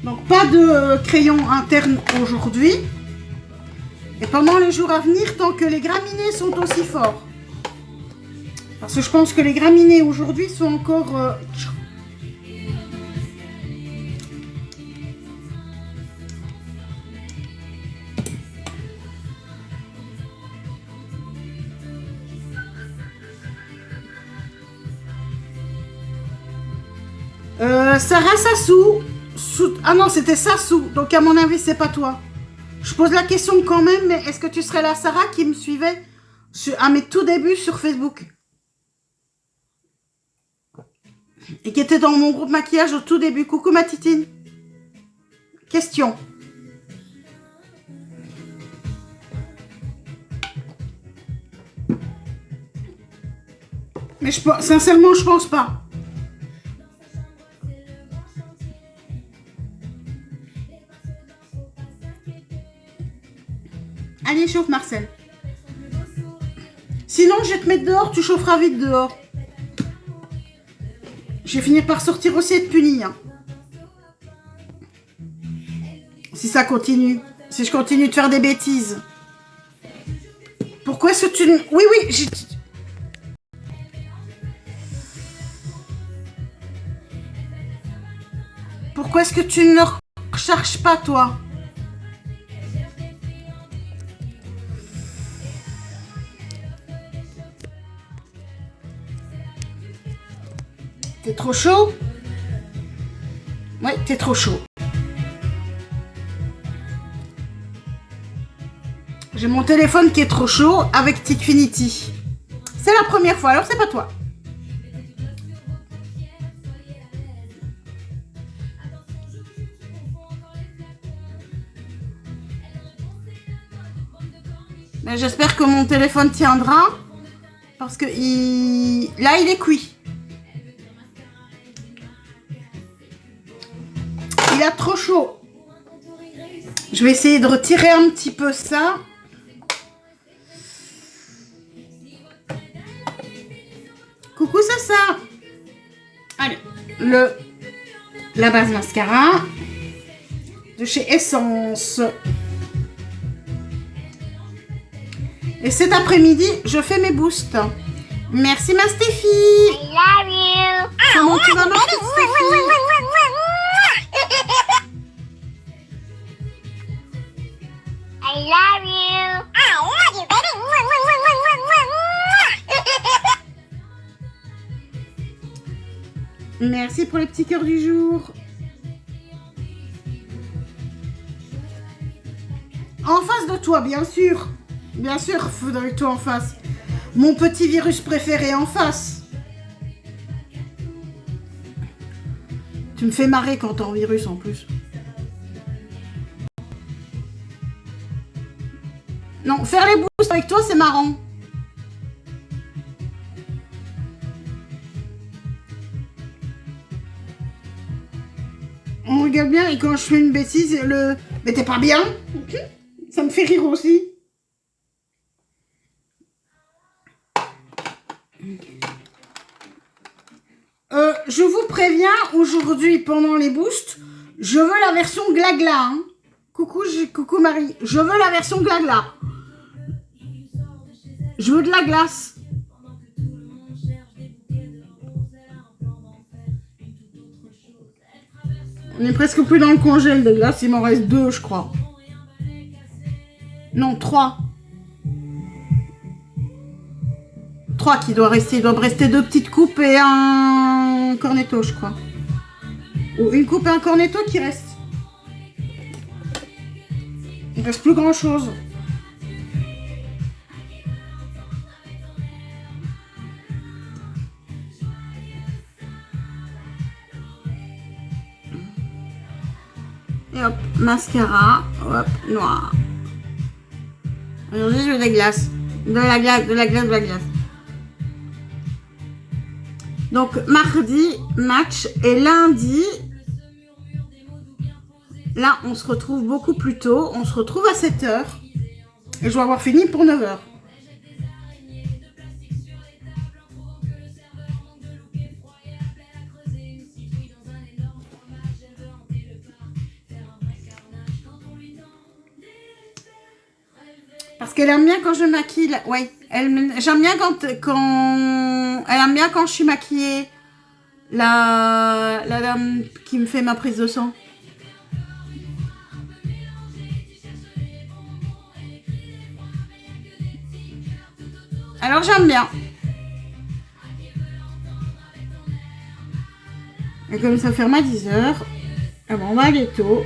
Donc pas de crayon interne aujourd'hui. Et pendant les jours à venir, tant que les graminées sont aussi forts. Parce que je pense que les graminées aujourd'hui sont encore... Sarah Sassou. Ah non, c'était Sassou. Donc à mon avis, c'est pas toi. Je pose la question quand même, mais est-ce que tu serais la Sarah qui me suivait à mes tout débuts sur Facebook? Et qui était dans mon groupe maquillage au tout début. Coucou ma titine. Question. Mais sincèrement, je pense pas. Allez, chauffe Marcel. Sinon, je vais te mettre dehors, tu chaufferas vite dehors. Je vais finir par sortir aussi et te punir. Hein. Si ça continue. Si je continue de faire des bêtises. Pourquoi est-ce que tu... Oui, oui, Pourquoi est-ce que tu ne recharges pas, toi? T'es trop chaud? Ouais, t'es trop chaud. J'ai mon téléphone qui est trop chaud avec Tikfinity. C'est la première fois, alors c'est pas toi. Mais j'espère que mon téléphone tiendra. Parce que là, il est cuit. Il a trop chaud. Je vais essayer de retirer un petit peu ça. Coucou, c'est ça. Allez, la base mascara de chez Essence. Et cet après-midi, je fais mes boosts. Merci ma Stéphie. I love you. Comment tu vas, ma petite Stéphie? I love you. I love you, baby. Merci pour les petits cœurs du jour. En face de toi, bien sûr. Bien sûr, faudrait que toi en face. Mon petit virus préféré en face. Tu me fais marrer quand t'es en virus en plus. Non, faire les boosts avec toi, c'est marrant. On regarde bien et quand je fais une bêtise, mais t'es pas bien? Ça me fait rire aussi. Je vous préviens, aujourd'hui, pendant les boosts, je veux la version glagla. Hein. Coucou Marie, je veux la version glagla. Je veux de la glace. On est presque plus dans le congèle de glace, il m'en reste 2, je crois. Non, 3. 3 qui doit rester. Il doit me rester 2 petites coupes et un cornetto, je crois. Ou une coupe et un cornetto qui reste. Il ne reste plus grand chose. Et hop, mascara, hop, noir. Aujourd'hui, je veux de la glace. De la glace. Donc, mardi, match. Et lundi, Là, on se retrouve beaucoup plus tôt. On se retrouve à 7 h. Et je dois avoir fini pour 9 h. Parce qu'elle aime bien quand je maquille. Oui, j'aime bien quand elle aime bien quand je suis maquillée. La dame qui me fait ma prise de sang. Alors j'aime bien. Et comme ça ferme à 10 h, on va aller tôt.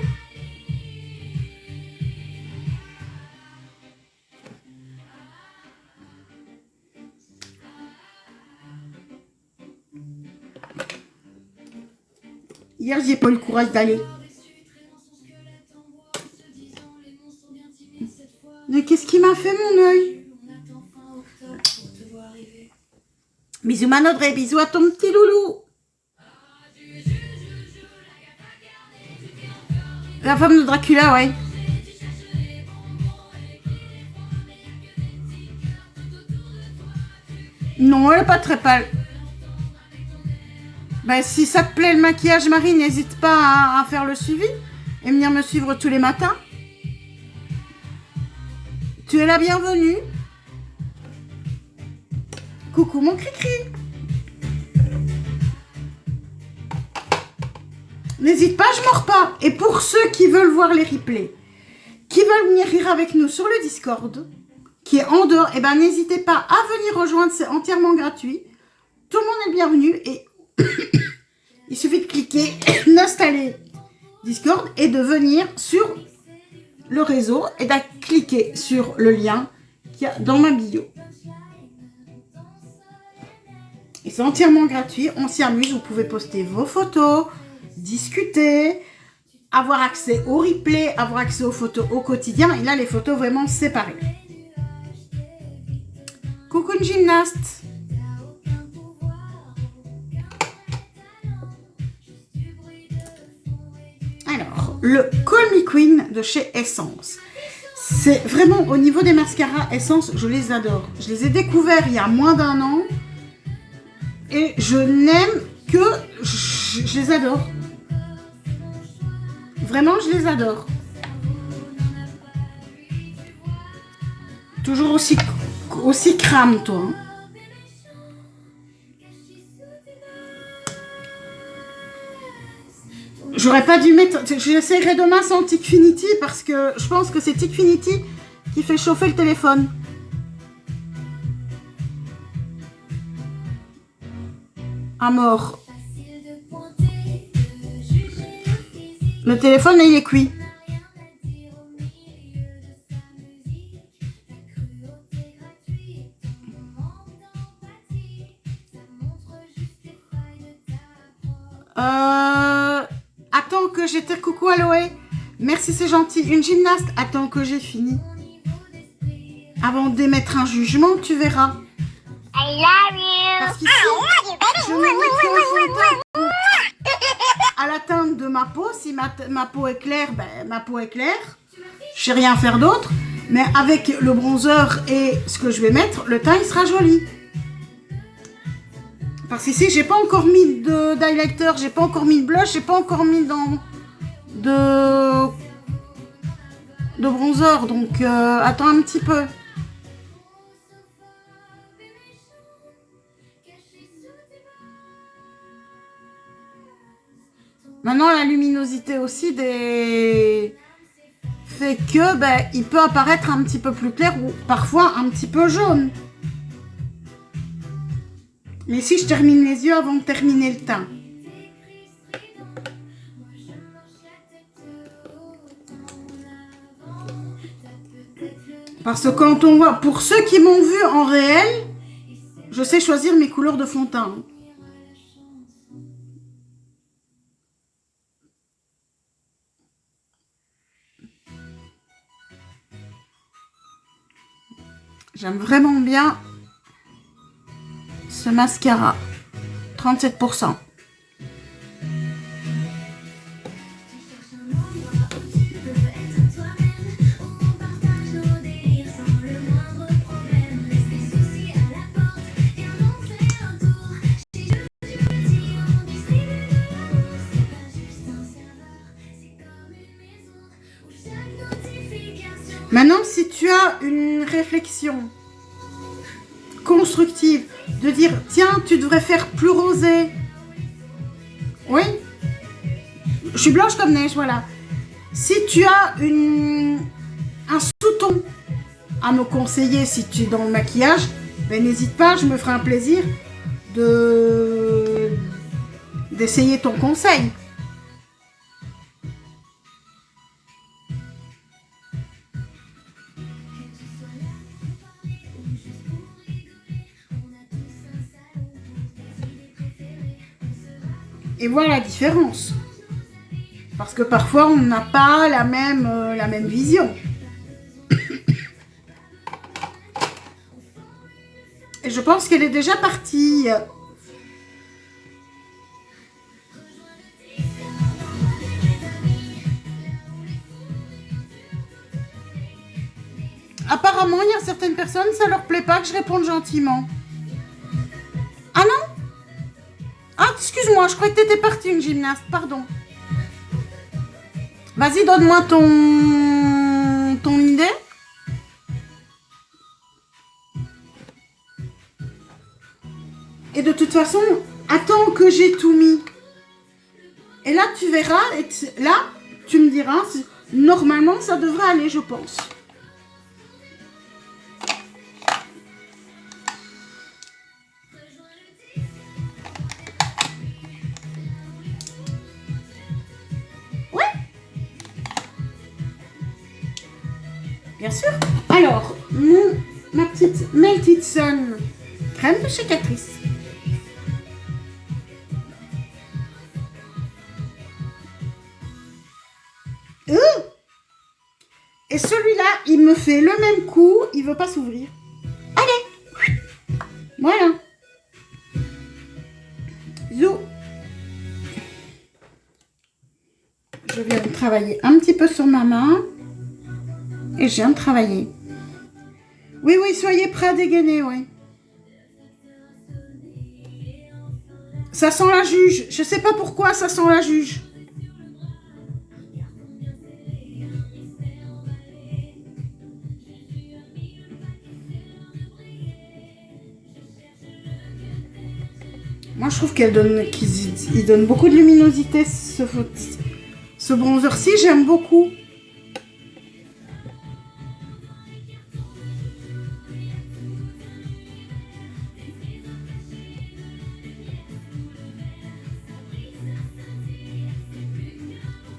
Hier, j'ai pas eu le courage d'aller. Mais qu'est-ce qui m'a fait mon œil? Bisous Manodré, bisous à ton petit loulou. La femme de Dracula, ouais. Non, elle est pas très pâle. Ben, si ça te plaît le maquillage, Marie, n'hésite pas à faire le suivi et venir me suivre tous les matins. Tu es la bienvenue. Coucou mon cri-cri. N'hésite pas, je mords pas. Et pour ceux qui veulent voir les replays, qui veulent venir rire avec nous sur le Discord, qui est en dehors, eh ben n'hésitez pas à venir rejoindre, c'est entièrement gratuit. Tout le monde est bienvenu et il suffit de cliquer, d'installer Discord et de venir sur le réseau et de cliquer sur le lien qu'il y a dans ma bio. Et c'est entièrement gratuit, on s'y amuse, vous pouvez poster vos photos, discuter, avoir accès au replay, avoir accès aux photos au quotidien. Et là, les photos vraiment séparées. Coucou une gymnaste. Alors, le Call Me Queen de chez Essence. C'est vraiment au niveau des mascaras Essence, je les adore. Je les ai découverts il y a moins d'1 an. Et je n'aime que... Je les adore. Vraiment, je les adore. Toujours aussi crame, toi. Hein. J'aurais pas dû mettre... J'essaierai demain sans Tikfinity parce que je pense que c'est Tikfinity qui fait chauffer le téléphone. À mort. Le téléphone, il est cuit. Attends que j'étais... Coucou Aloé. Merci, c'est gentil. Une gymnaste. Attends que j'ai fini. Avant d'émettre un jugement, tu verras. I love you. Parce qu'ici, je me mets que à la teinte de ma peau. Si ma peau est claire, ben, ma peau est claire. Je sais rien faire d'autre. Mais avec le bronzer et ce que je vais mettre, le teint il sera joli. Parce qu'ici, j'ai pas encore mis d'highlighter, j'ai pas encore mis de blush, j'ai pas encore mis de bronzer. Donc, attends un petit peu. Maintenant, la luminosité aussi fait que ben, il peut apparaître un petit peu plus clair ou parfois un petit peu jaune. Mais si je termine les yeux avant de terminer le teint. Parce que quand on voit, pour ceux qui m'ont vu en réel, je sais choisir mes couleurs de fond de teint. J'aime vraiment bien ce mascara. 37%. si tu as une réflexion constructive, de dire, tiens, tu devrais faire plus rosé. Oui. Je suis blanche comme neige, voilà. Si tu as un sous-ton à me conseiller, si tu es dans le maquillage, ben n'hésite pas, je me ferai un plaisir d'essayer ton conseil. Et voilà la différence. Parce que parfois, on n'a pas la même vision. Et je pense qu'elle est déjà partie. Apparemment, il y a certaines personnes, ça leur plaît pas que je réponde gentiment. Ah non? Ah, excuse-moi, je croyais que tu étais partie, une gymnaste, pardon. Vas-y, donne-moi ton idée. Et de toute façon, attends que j'ai tout mis. Et là, tu verras, et là, tu me diras, normalement, ça devrait aller, je pense. Ouais. Bien sûr. Alors, ma petite Melted Sun, crème de chez Catrice. Et celui-là, il me fait le même coup, il veut pas s'ouvrir. Allez, voilà. Zou. Je viens de travailler un petit peu sur ma main. Et je viens de travailler. Oui, oui, soyez prêts à dégainer, oui. Ça sent la juge. Je sais pas pourquoi ça sent la juge. Moi, je trouve qu'il donne beaucoup de luminosité, ce bronzer-ci. J'aime beaucoup.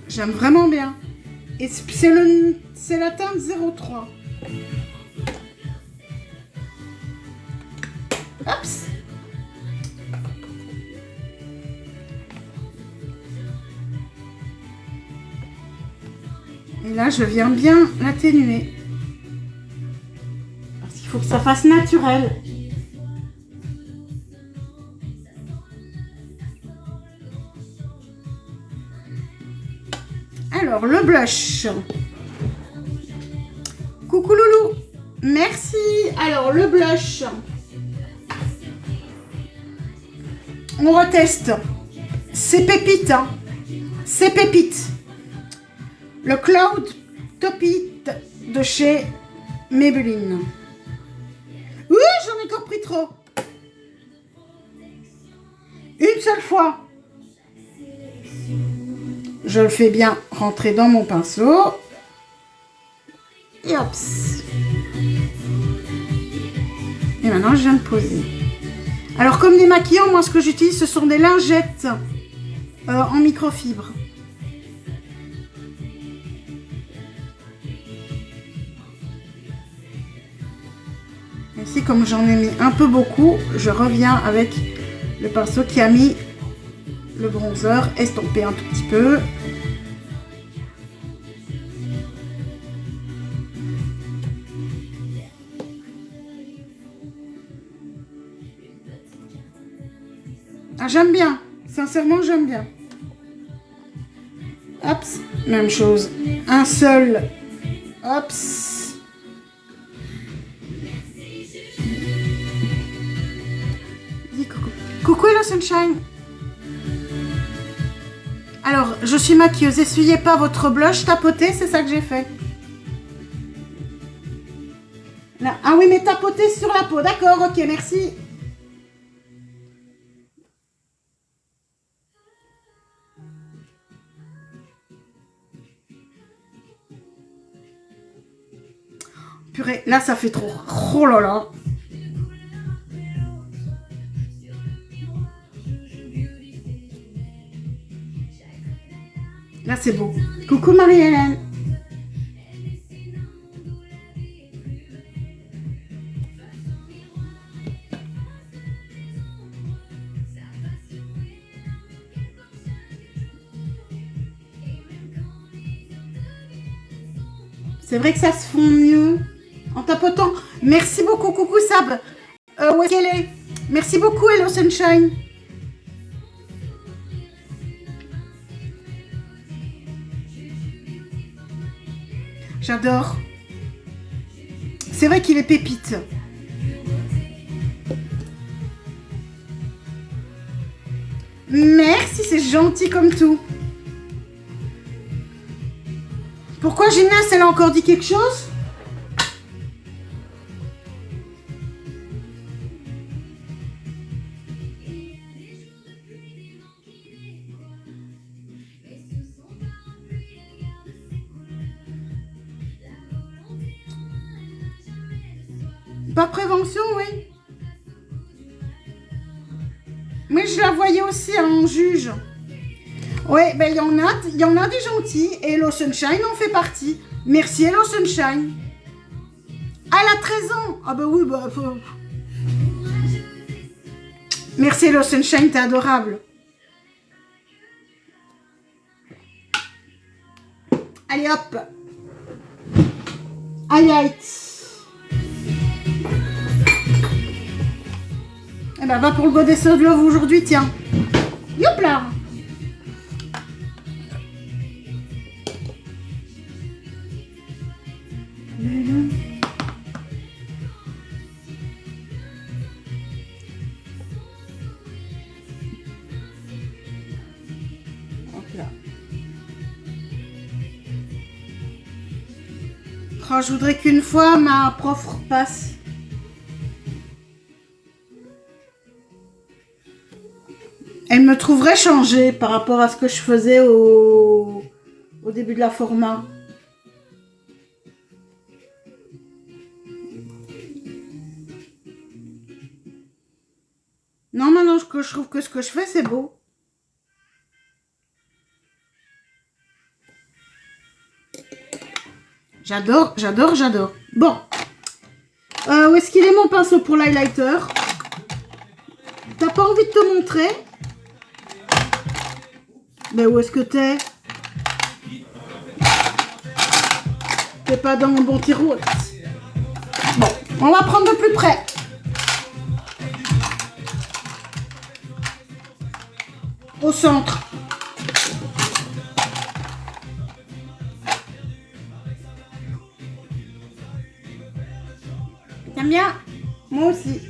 J'aime vraiment bien. Et c'est la teinte 03. Oups. Et là, je viens bien l'atténuer. Parce qu'il faut que ça fasse naturel. Alors, le blush. Coucou Loulou. Merci. Alors, le blush. On reteste. C'est pépite. Hein. C'est pépite. Le Cloud Top It de chez Maybelline. Oui, j'en ai encore pris trop. Une seule fois. Je le fais bien rentrer dans mon pinceau. Et hop. Et maintenant, je viens de poser. Alors, comme démaquillant, moi, ce que j'utilise, ce sont des lingettes en microfibre. Ici, comme j'en ai mis un peu beaucoup, je reviens avec le pinceau qui a mis le bronzer estompé un tout petit peu. Ah, j'aime bien. Sincèrement, j'aime bien. Hop, même chose. Un seul. Hop. Dis coucou. Coucou Hello Sunshine. Alors, je suis maquilleuse. Essuyez pas votre blush, tapotez, c'est ça que j'ai fait. Là. Ah oui, mais tapoter sur la peau. D'accord, ok, merci. Purée, là, ça fait trop. Oh là là. Là, c'est beau. Coucou Marie-Hélène. C'est vrai que ça se fond mieux en tapotant. Merci beaucoup, coucou Sab. Où est-ce qu'elle est? Merci beaucoup, Hello Sunshine. J'adore. C'est vrai qu'il est pépite. Merci, c'est gentil comme tout. Pourquoi Gina, elle a encore dit quelque chose? Pas prévention, oui. Mais je la voyais aussi en juge. Ouais, ben il y en a des gentils. Et Hello Sunshine en fait partie. Merci Hello Sunshine. Elle a 13 ans. Ah bah oui, bah... Merci Hello Sunshine, t'es adorable. Allez hop. Aïe aïe. Eh ben va pour le Goddess of Love aujourd'hui, tiens. Yop là. Oh, je voudrais qu'une fois ma prof passe. Elle me trouverait changée par rapport à ce que je faisais au début de la format. Non, maintenant je trouve que ce que je fais, c'est beau. J'adore, j'adore, j'adore. Bon. Où est-ce qu'il est mon pinceau pour l'highlighter? T'as pas envie de te montrer? Mais où est-ce que t'es? T'es pas dans mon bon tiroir. Bon, on va prendre de plus près. Au centre. T'aimes bien? Moi aussi.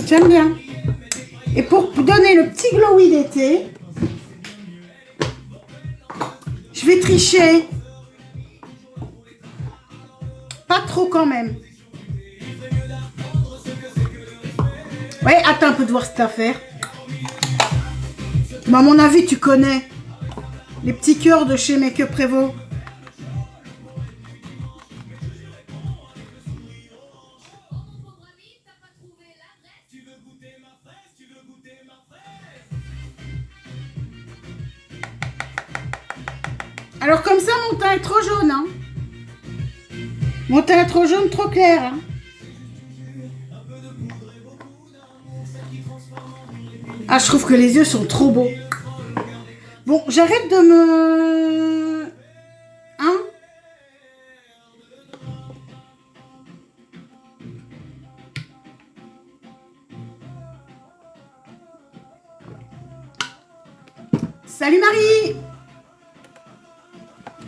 J'aime bien. Et pour donner le petit glowy d'été, je vais tricher. Pas trop quand même. Ouais, attends un peu de voir cette affaire. Mais à mon avis, tu connais les petits cœurs de chez Make-up Prévost. Alors comme ça, mon teint est trop jaune. Hein. Mon teint est trop jaune, trop clair. Hein. Ah, je trouve que les yeux sont trop beaux. Bon, j'arrête de me... Hein? Salut Marie!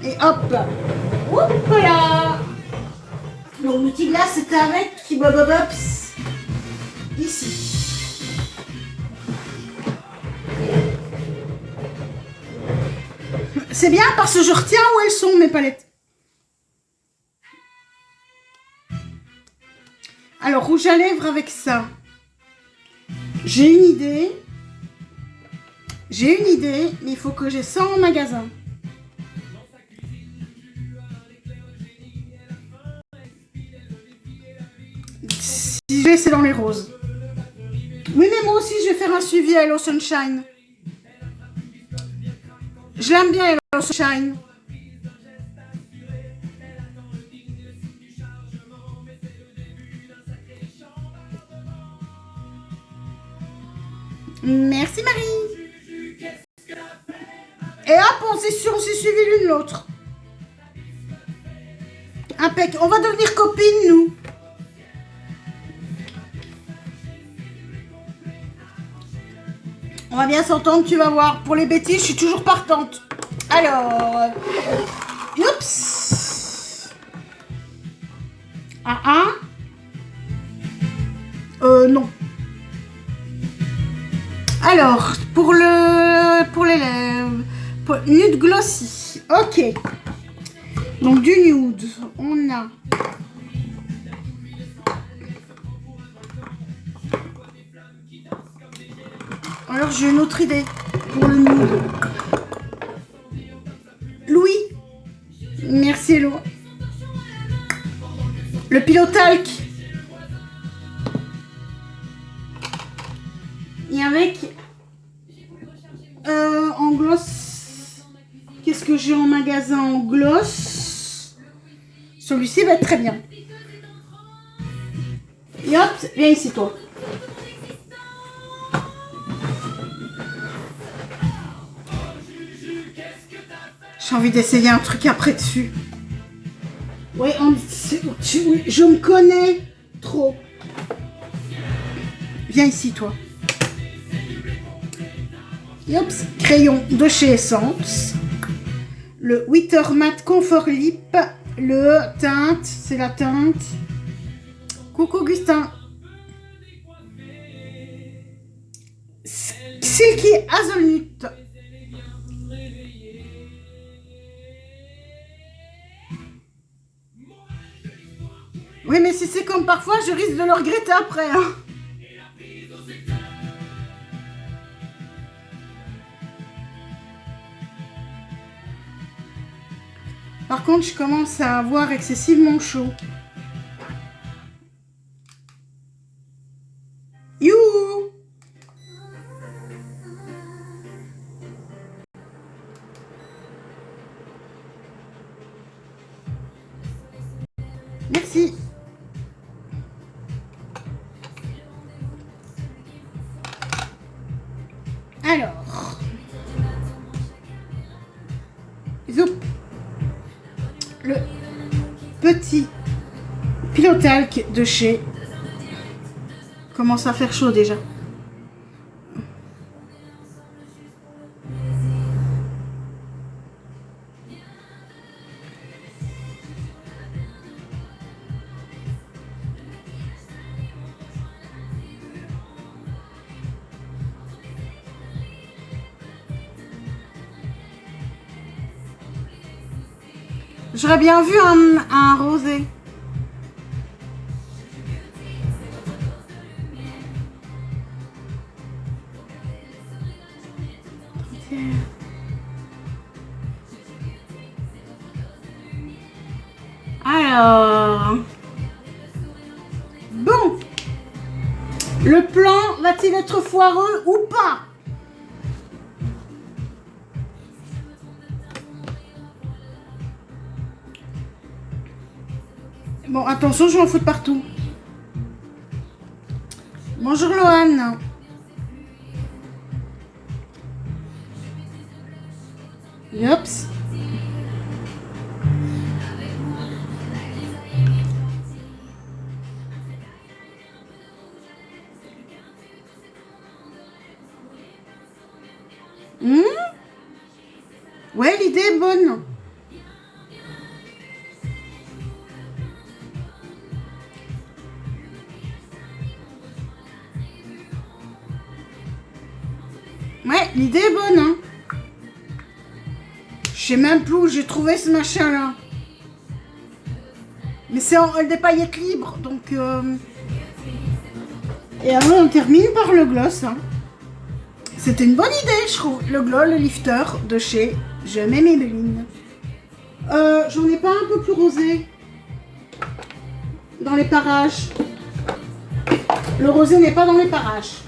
Et hop. Hop là. Donc l'outil glace, c'est avec qui bobobops. Ici. C'est bien parce que je retiens où elles sont mes palettes. Alors, rouge à lèvres avec ça. J'ai une idée. Mais il faut que j'ai ça en magasin. Si je vais, c'est dans les roses. Oui, mais moi aussi, je vais faire un suivi à Hello Sunshine. Je l'aime bien, Hello Sunshine. Merci Marie. Et hop, on s'est suivi l'une l'autre. Impec. On va devenir copines, nous. On va bien s'entendre, tu vas voir. Pour les bêtises, je suis toujours partante. Alors. Oups. Non. Alors, pour les lèvres, nude glossy. Ok. Donc du nude, on a. Alors j'ai une autre idée pour le nude. Louis. Merci Hello. Le pilotalc. Et avec en gloss, qu'est-ce que j'ai en magasin en gloss? Celui-ci va être très bien. Et hop, viens ici toi. J'ai envie d'essayer un truc après dessus. Oui, je me connais trop. Viens ici toi. Oups, crayon de chez Essence. Le Witter Matte Comfort Lip. Le teinte, c'est la teinte. Coucou Augustin. Silky Hazelnut. Oui, mais si c'est comme parfois, je risque de le regretter après. Hein. Par contre, je commence à avoir excessivement chaud. Youhou! Merci. Alors. Zoup. Le petit pilotalc de chez commence à faire chaud déjà. J'aurais bien vu un rosé. Alors. Bon. Le plan va-t-il être foireux ou pas? Bon, attention, je vais en foutre partout. Bonjour Loane. Yops. Ouais, l'idée est bonne. l'idée est bonne, hein. Je sais même plus où j'ai trouvé ce machin-là. Mais c'est des paillettes libres, donc... Et alors, on termine par le gloss, hein. C'était une bonne idée, je trouve. Le gloss, le lifter de chez Je mets Maybelline. J'en ai pas un peu plus rosé dans les parages. Le rosé n'est pas dans les parages.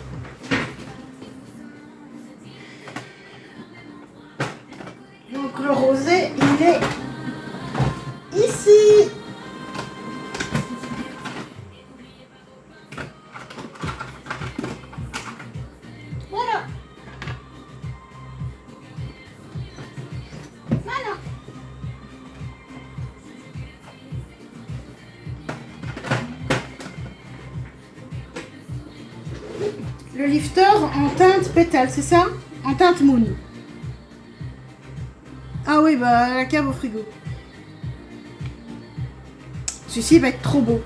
Donc le rosé, il est ici. Voilà. Voilà. Le lifter en teinte pétale, c'est ça? En teinte moon. Ah oui, bah la cave au frigo. Celui-ci va être trop beau.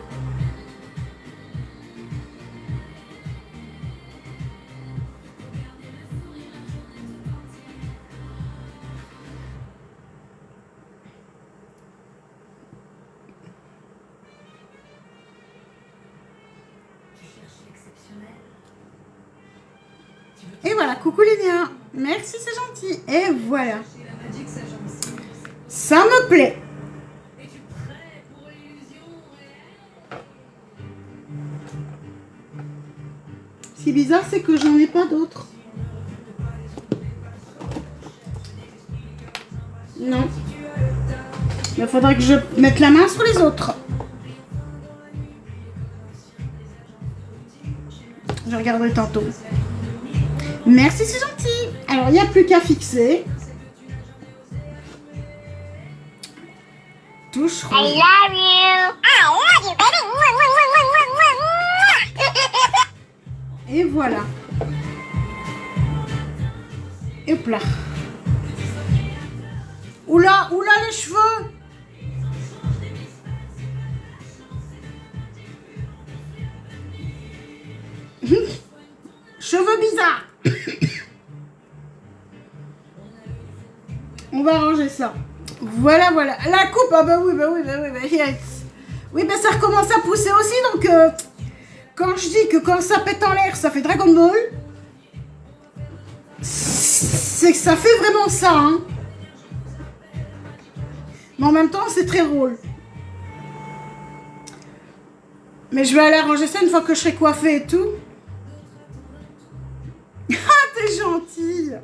Et voilà, coucou les liens. Merci, c'est gentil. Et voilà. Ça me plaît. Ce qui est bizarre, c'est que j'en ai pas d'autres. Non. Il faudrait que je mette la main sur les autres. Je regarderai tantôt. Merci, c'est gentil. Alors, il n'y a plus qu'à fixer. Touche I rose. love you. I love you, baby. Et voilà. Et hop là. Oula, oula les cheveux. Cheveux bizarres. On va arranger ça. Voilà, voilà. La coupe, ah bah oui, yes. Oui, bah ça recommence à pousser aussi, donc quand je dis que quand ça pète en l'air, ça fait Dragon Ball, c'est que ça fait vraiment ça, hein. Mais en même temps, c'est très drôle. Mais je vais aller arranger ça une fois que je serai coiffée et tout. Ah, t'es gentille.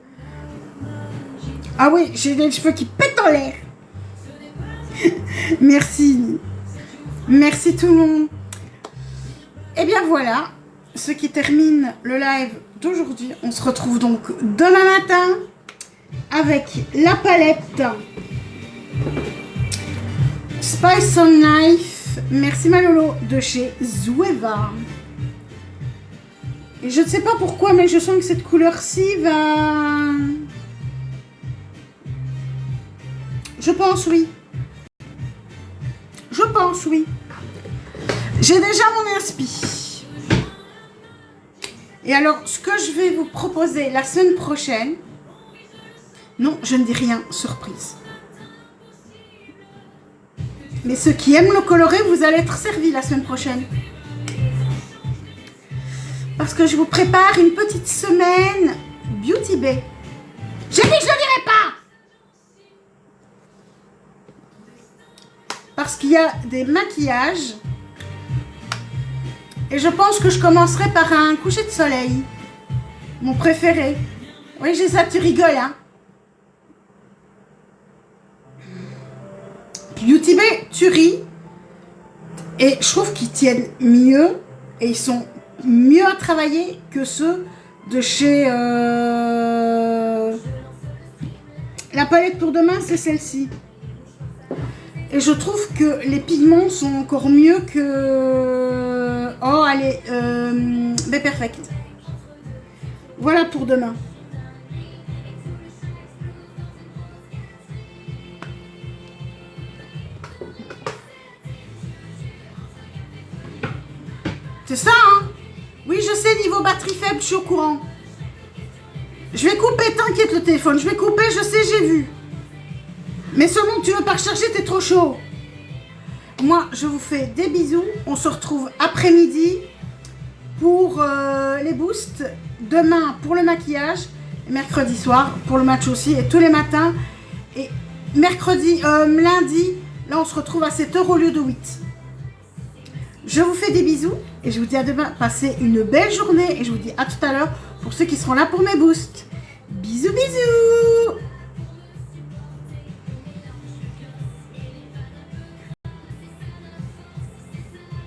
Ah oui, j'ai des cheveux qui pètent en l'air. Merci. Merci tout le monde. Et bien voilà, ce qui termine le live d'aujourd'hui. On se retrouve donc demain matin avec la palette Spice on Knife. Merci Malolo de chez Zoeva. Et je ne sais pas pourquoi, mais je sens que cette couleur-ci va... Je pense oui. Je pense oui. J'ai déjà mon inspi. Et alors, ce que je vais vous proposer la semaine prochaine... Non, je ne dis rien, surprise. Mais ceux qui aiment le coloré, vous allez être servis la semaine prochaine. Parce que je vous prépare une petite semaine Beauty Bay. J'ai dit que je ne le dirai pas! Parce qu'il y a des maquillages. Et je pense que je commencerai par un coucher de soleil. Mon préféré. Oui, j'ai ça, tu rigoles, hein. Beauty Bay, tu ris. Et je trouve qu'ils tiennent mieux. Et ils sont mieux à travailler que ceux de chez... La palette pour demain, c'est celle-ci. Et je trouve que les pigments sont encore mieux que... Oh, allez, Bay Perfect. Voilà pour demain. C'est ça, hein? Oui, je sais, niveau batterie faible, je suis au courant. Je vais couper, t'inquiète le téléphone. Je vais couper, je sais, j'ai vu. Mais seulement tu veux pas recharger, t'es trop chaud. Moi, je vous fais des bisous. On se retrouve après-midi pour les boosts. Demain pour le maquillage. Et mercredi soir pour le match aussi. Et tous les matins. Et lundi, là on se retrouve à 7h au lieu de 8. Je vous fais des bisous. Et je vous dis à demain. Passez une belle journée. Et je vous dis à tout à l'heure pour ceux qui seront là pour mes boosts. Bisous, bisous.